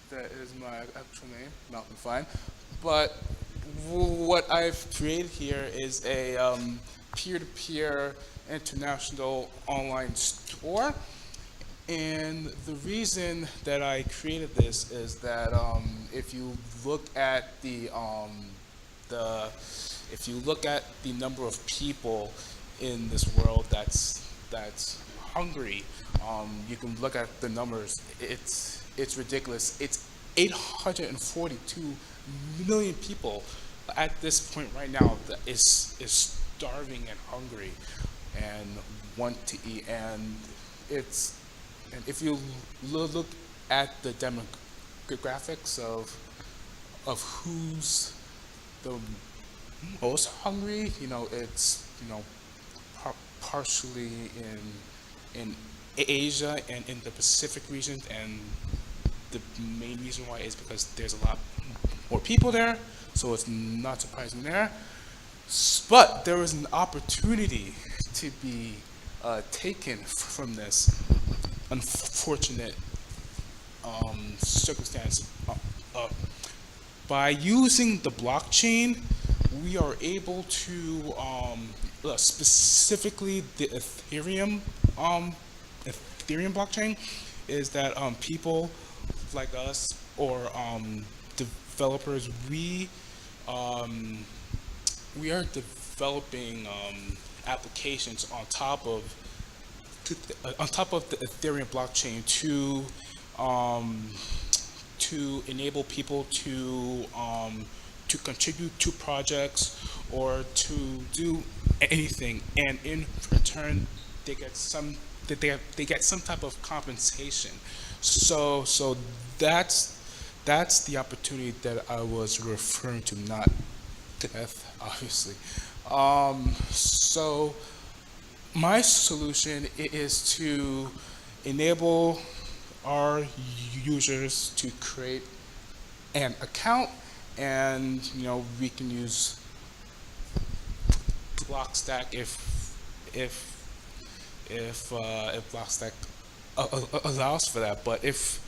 That is my actual name, Malcolm Fine. But what I've created here is a peer-to-peer international online store. And the reason that I created this is that if you look at the number of people in this world that's hungry, you can look at the numbers. It's ridiculous. It's 842 million people at this point right now that is starving and hungry and want to eat. And if you look at the demographics of who's the most hungry, it's partially in Asia and in the Pacific region, and the main reason why is because there's a lot more people there, so it's not surprising there. But there is an opportunity to be taken from this unfortunate circumstance by using the blockchain, we are able to specifically the Ethereum blockchain is that people like us or developers, we are developing applications on top of the Ethereum blockchain to enable people to contribute to projects or to do anything, and in return they get some type of compensation. So that's the opportunity that I was referring to, not death, obviously. So my solution is to enable our users to create an account, and we can use Blockstack if Blockstack allows for that. But if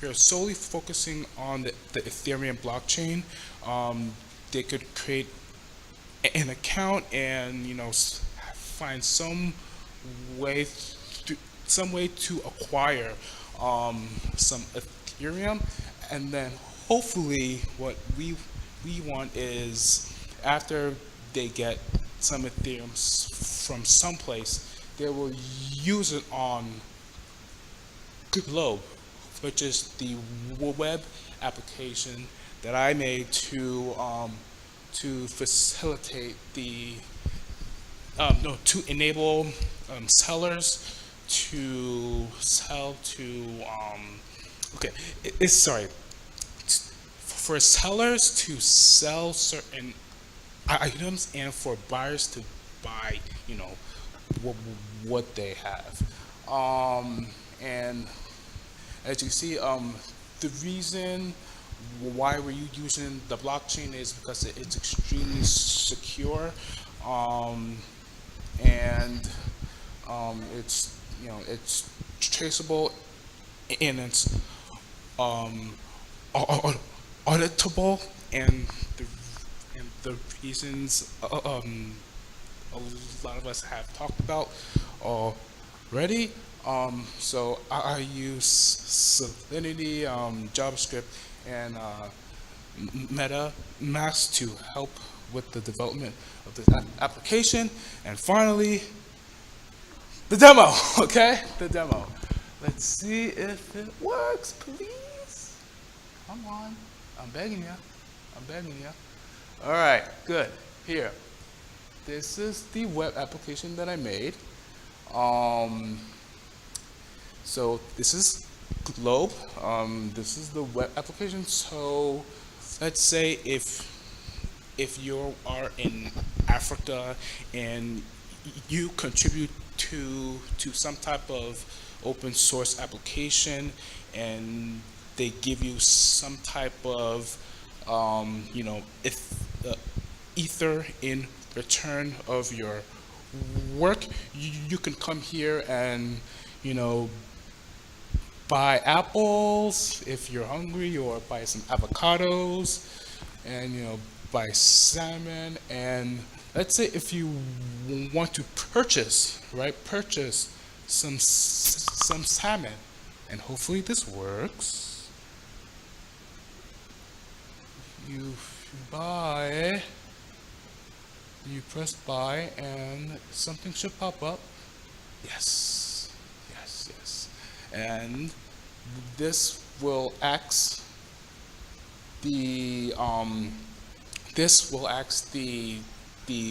we're solely focusing on the Ethereum blockchain, they could create an account and find some way to acquire some Ethereum, and then hopefully what we want is, after they get some Ethereum from someplace, they will use it on Globe, which is the web application that I made to facilitate to enable sellers to sell to for sellers to sell certain items and for buyers to buy what they have, and as you see, the reason why we're using the blockchain is because it's extremely secure, and it's it's traceable, and it's auditable, and the reasons a lot of us have talked about already. So I use Solidity, JavaScript, and MetaMask to help with the development of this application. And finally, the demo, okay? The demo. Let's see if it works, please. Come on. I'm begging you. I'm begging you. All right, good. Here. This is the web application that I made. So this is Globe. This is the web application. So let's say if you are in Africa and you contribute to some type of open source application, and they give you some type of ether in return of your work, you can come here and buy apples if you're hungry, or buy some avocados, and buy salmon. And let's say if you want to purchase some salmon, and hopefully this works. You buy, you press buy, and something should pop up. Yes, yes, yes. And this will ask the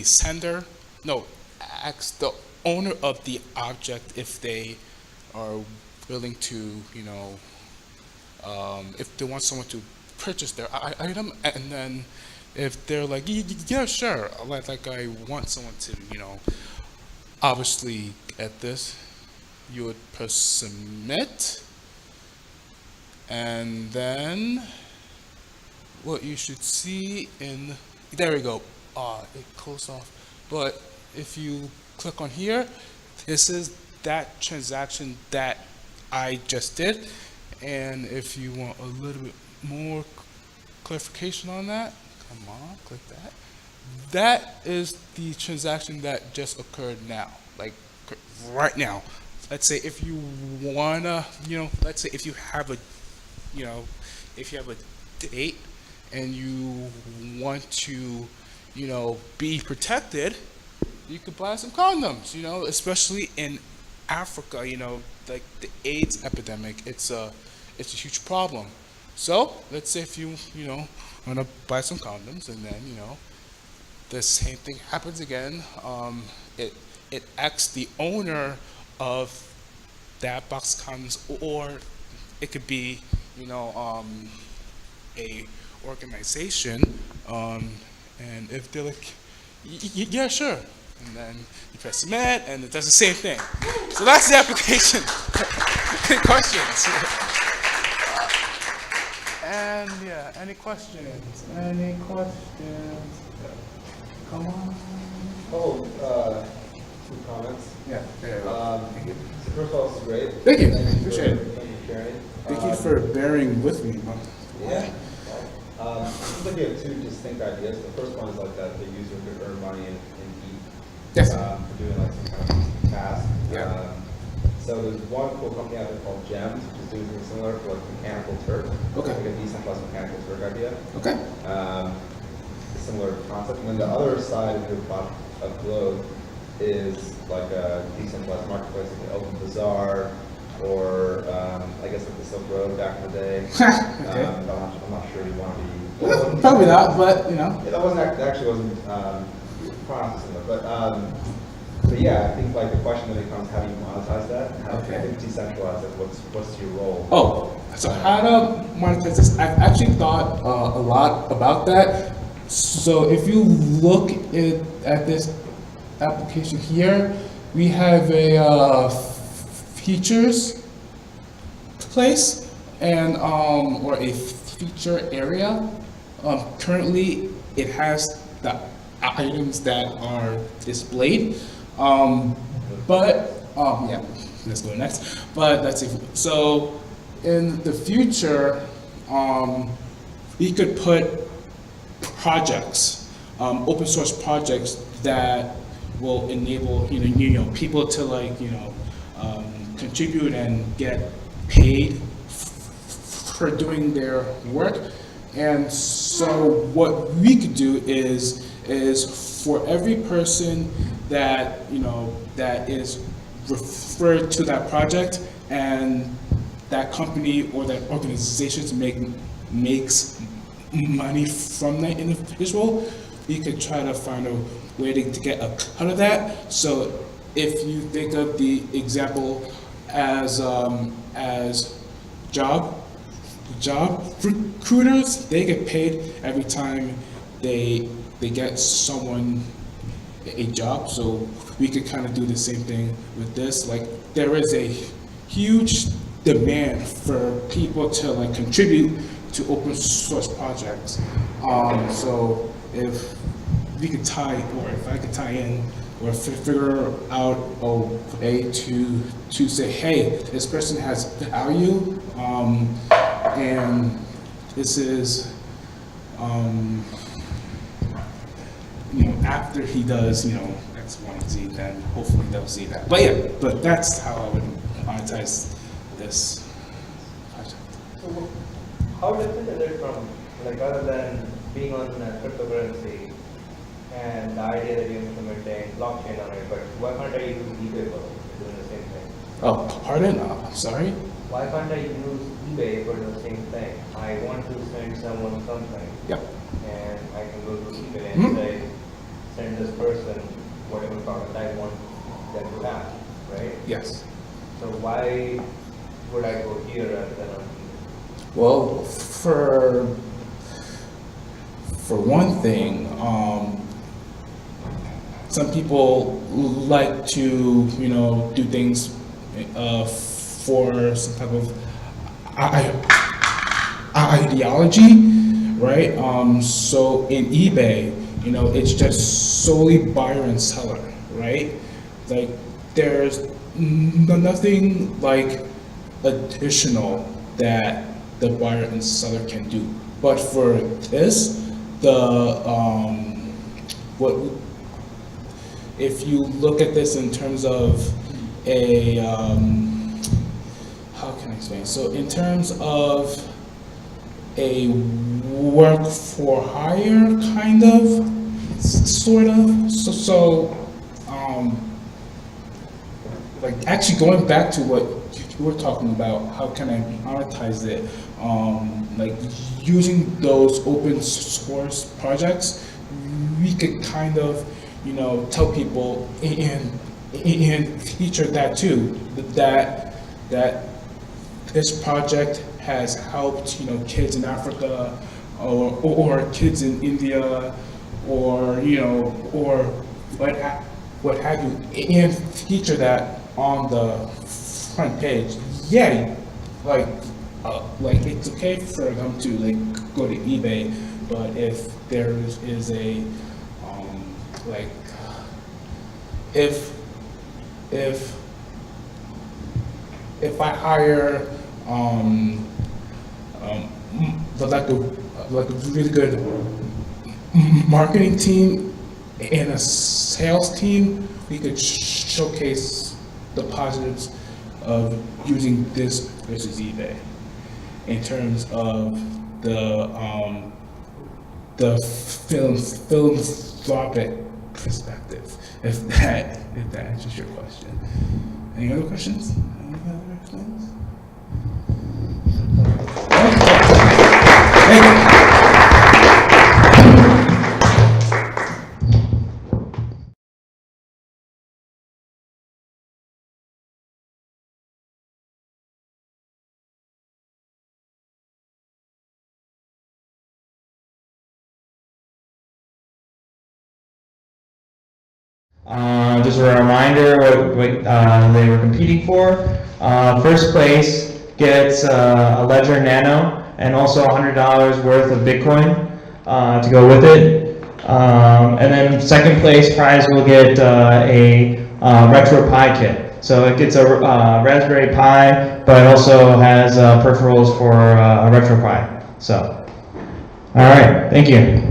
sender, no, ask the owner of the object if they are willing to, if they want someone to purchase their item, and then if they're like, yeah, sure, like I want someone to, obviously get this, you would press submit, and then what you should see there we go. It closed off. But if you click on here, this is that transaction that I just did. And if you want a little bit more clarification on that. Come on, click that. That is the transaction that just occurred now, like right now. Let's say if you wanna, let's say if you have a, if you have a date and you want to, be protected, you could buy some condoms, especially in Africa, like the AIDS epidemic, it's a huge problem. So let's say if you, want to buy some condoms and then, the same thing happens again, it asks the owner of that box of condoms, or it could be, a organization, and if they're like, yeah, sure, and then you press submit, and it does the same thing. So that's the application. Any questions? And yeah, any questions? Any questions? Come on. Two comments. Yeah. Thank you. So first of all, this is great. Thank you. Thank you Appreciate it. Thank you for sharing. Thank you for bearing with me. Yeah. It seems like you have two distinct ideas. The first one is like that the user could earn money and eat. Yes. For doing like some kind of task. Yeah. So there's one cool company out there called Gems, which is doing something similar for like Mechanical Turk. Okay. Like a decentralized Mechanical Turk idea. Okay. Similar concept. And then the other side of your of Globe is like a decentralized marketplace, like an open bazaar, or I guess like the Silk Road back in the day. Okay. I'm not sure you want to be. Probably not, but Yeah, that wasn't actually wasn't pronounced similar, but yeah, I think like the question then becomes how do you monetize that? How do you decentralize it? What's your role? Oh, so how to monetize this? I've actually thought a lot about that. So if you look at this application here, we have a features place and or a feature area. Currently, it has the items that are displayed, but yeah, let's go next. But let's see. So in the future, we could put projects, open source projects that will enable people to like contribute and get paid for doing their work. And so what we could do is for every person that that is referred to that project and that company or that organization makes money from that individual, we could try to find a way to get a cut of that. So if you think of the example as job recruiters, they get paid every time they get someone a job. So we could kind of do the same thing with this. Like there is a huge demand for people to like contribute to open source projects. So if we could tie, or if I could tie in, or figure out a way to say, hey, this person has value, and this is, after he does, X, Y, and Z, then hopefully they'll see that. But yeah, but that's how I would monetize this project. So how different is it from, like, other than being on cryptocurrency and the idea that you're implementing blockchain on it, but why can't I use eBay for doing the same thing? Oh, pardon? Sorry? Why can't I use eBay for the same thing? I want to send someone something. Yep. And I can go to eBay and say, send this person whatever product I want them to have, right? Yes. So why would I go here rather than on eBay? Well, for one thing, some people like to, do things for some type of ideology, right? So in eBay, it's just solely buyer and seller, right? Like there's nothing like additional that the buyer and seller can do, But for this, what if you look at this in terms of a how can I explain? So in terms of a work for hire kind of, sort of. Like actually going back to what you were talking about, how can I monetize it? Like using those open source projects, we could kind of, tell people and feature that too. That this project has helped, kids in Africa or kids in India or, or what have you, and feature that on the front page. Yeah, like it's okay for them to like go to eBay, but if there is a like if I hire like a really good marketing team and a sales team, we could showcase the positives of using this versus eBay in terms of the philanthropic perspective, if that answers your question. Any other questions? Any other questions? Thank you. Just a reminder what they were competing for. First place gets a Ledger Nano and also $100 worth of Bitcoin to go with it. And then second place prize will get a Retro Pi kit. So it gets a Raspberry Pi, but it also has peripherals for a Retro Pi. So, all right, thank you.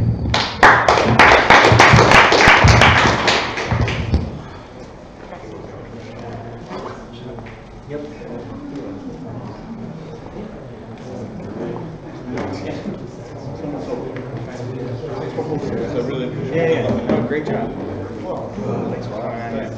Great job. Thanks for coming on.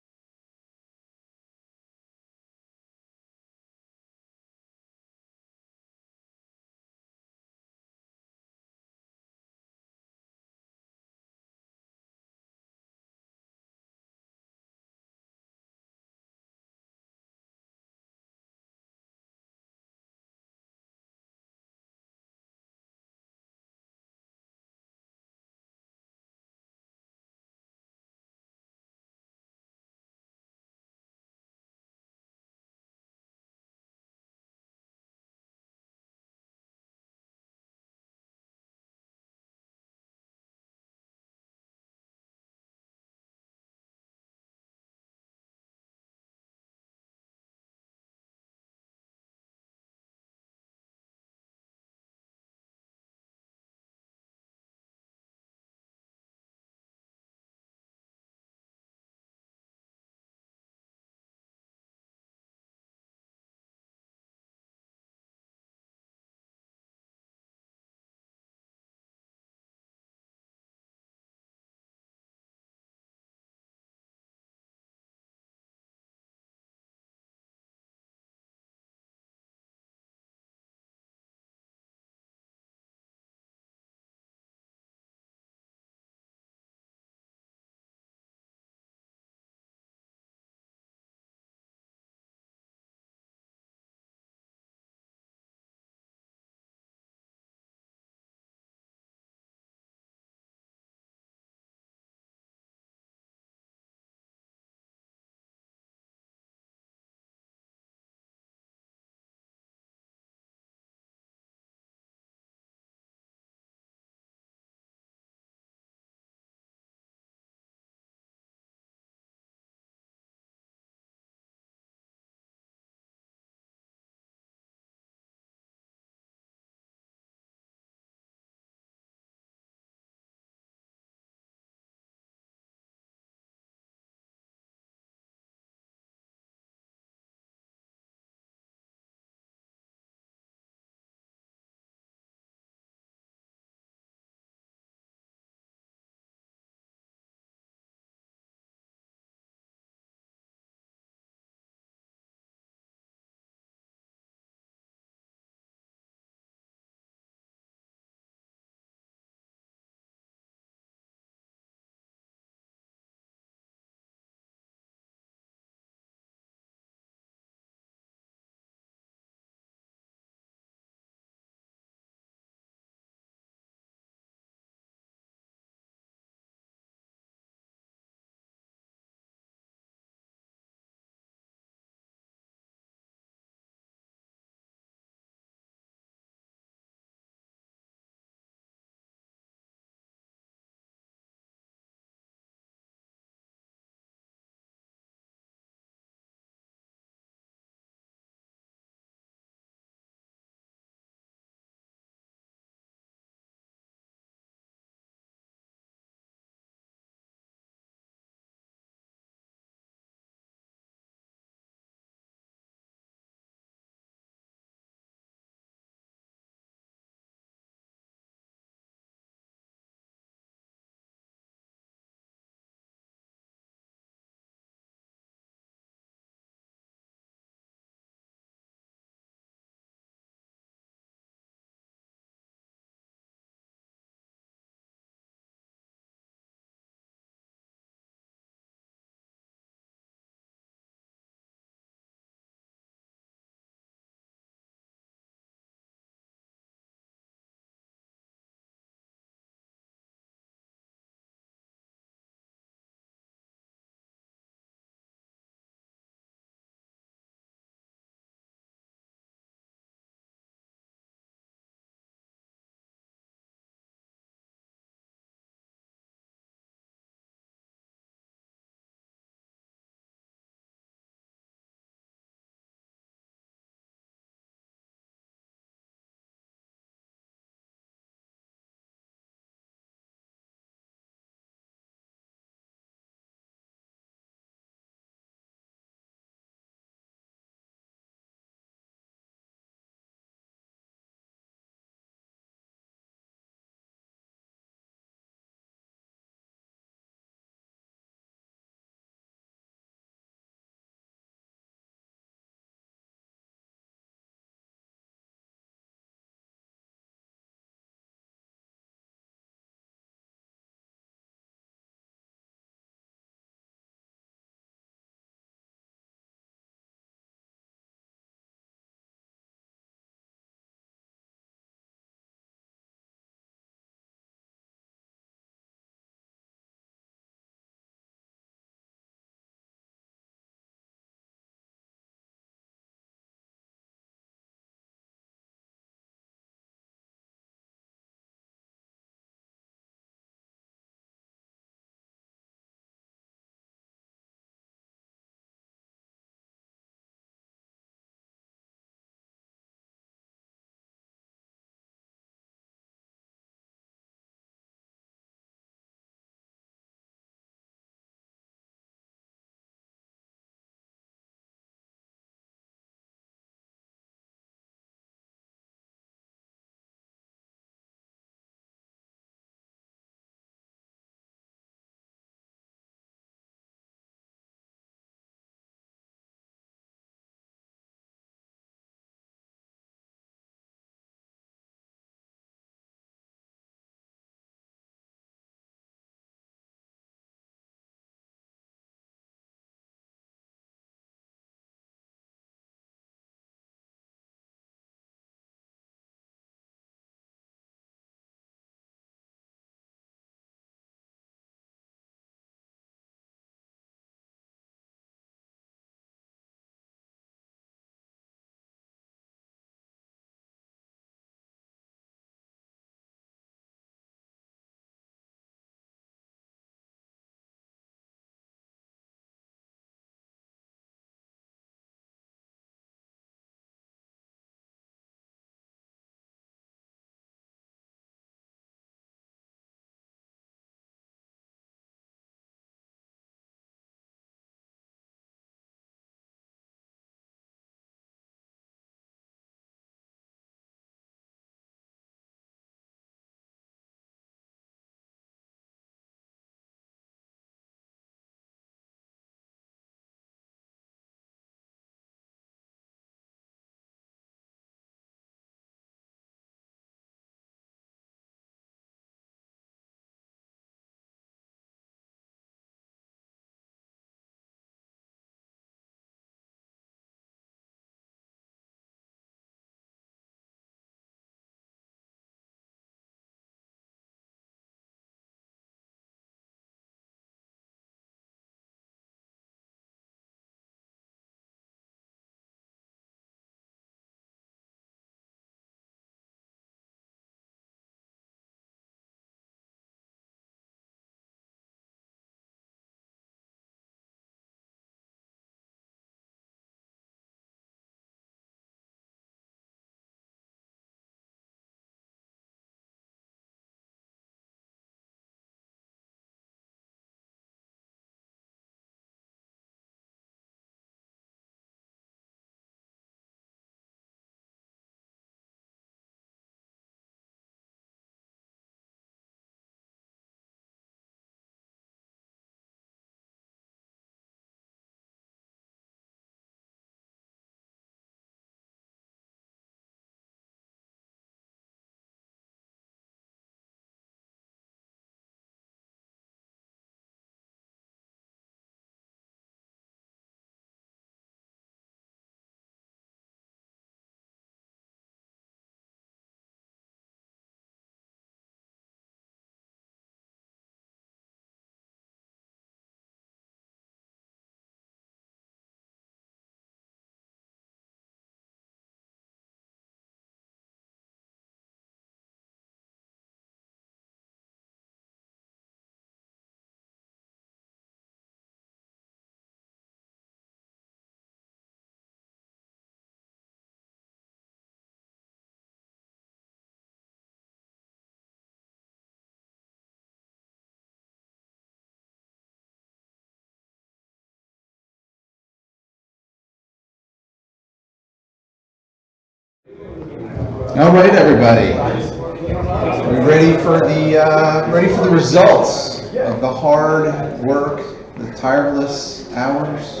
All right, everybody. Are we ready for the results of the hard work, the tireless hours,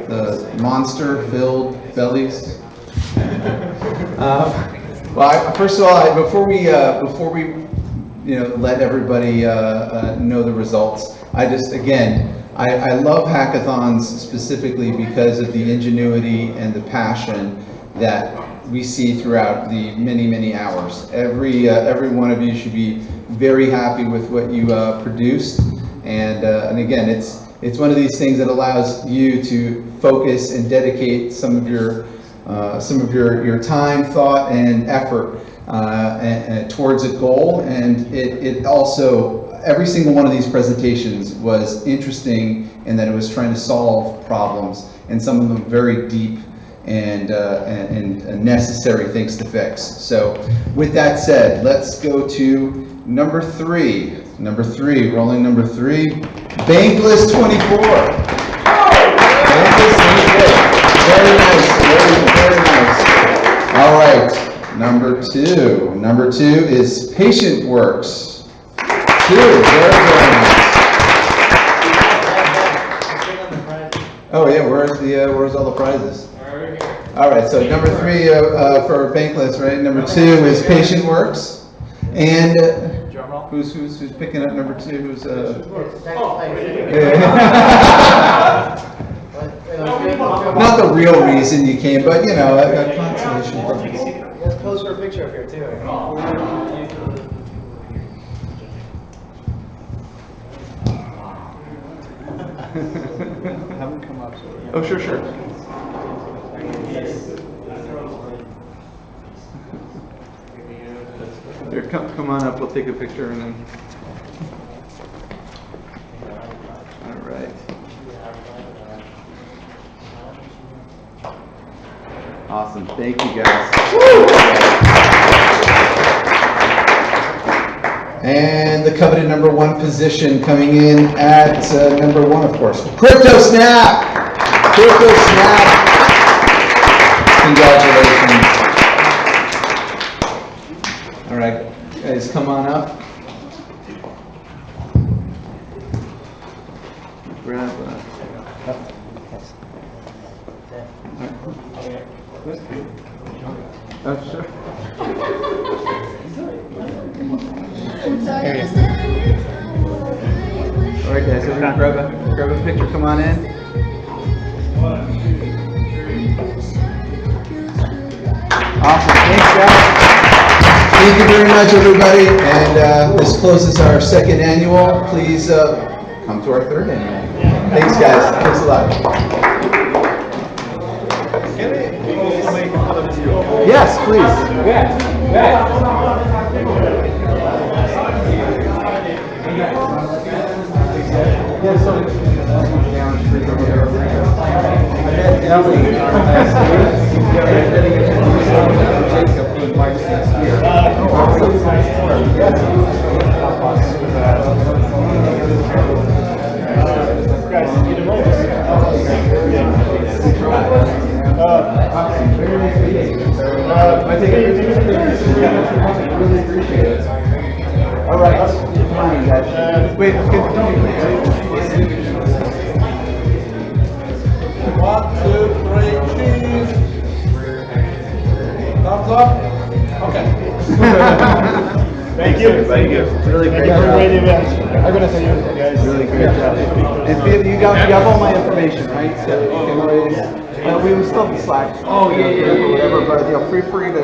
the monster-filled bellies? Well, first of all, before we let everybody know the results, I love hackathons specifically because of the ingenuity and the passion that we see throughout the many hours. Every one of you should be very happy with what you produced, and again, it's one of these things that allows you to focus and dedicate some of your time, thought, and effort towards a goal. And it also, every single one of these presentations was interesting in that it was trying to solve problems, and some of them very deep and necessary things to fix. So with that said, let's go to number three, rolling number three, Bankless 24. Bankless 24. Very nice, very nice. All right, number two is PatientWorks. Very nice. Oh yeah, where's all the prizes? All right, so number three for Bankless, right? Number two is PatientWorks, and who's picking up number two? Who's not the real reason you came, but a consolation prize. Let's pose for a picture up here too. Have them come up. Oh, sure. Here, come on up. We'll take a picture and then. All right. Awesome. Thank you, guys. And the coveted number one position coming in at number one, of course, CryptoSnap. CryptoSnap. Congratulations. All right, guys, come on up. Grab. Oh, sure. All right, guys, everyone grab a picture. Come on in. Awesome. Thanks, guys. Thank you very much, everybody. And this closes our second annual. Please come to our third annual. Thanks, guys. Thanks a lot. Yes, please. Really appreciate it. All right, come on, you guys. Wait, continue. 1, 2, 3, cheese. Thumbs up. Okay. Thank you. Really great job. I'm gonna say you guys. Really great job. And you have all my information, right? So you can always. We still have the Slack. Oh yeah. Or whatever, but feel free to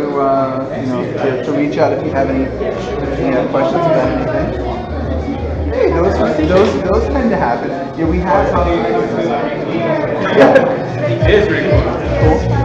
to reach out if you have any questions about anything. Hey, those tend to happen. Yeah, we have. Yeah. It is pretty cool.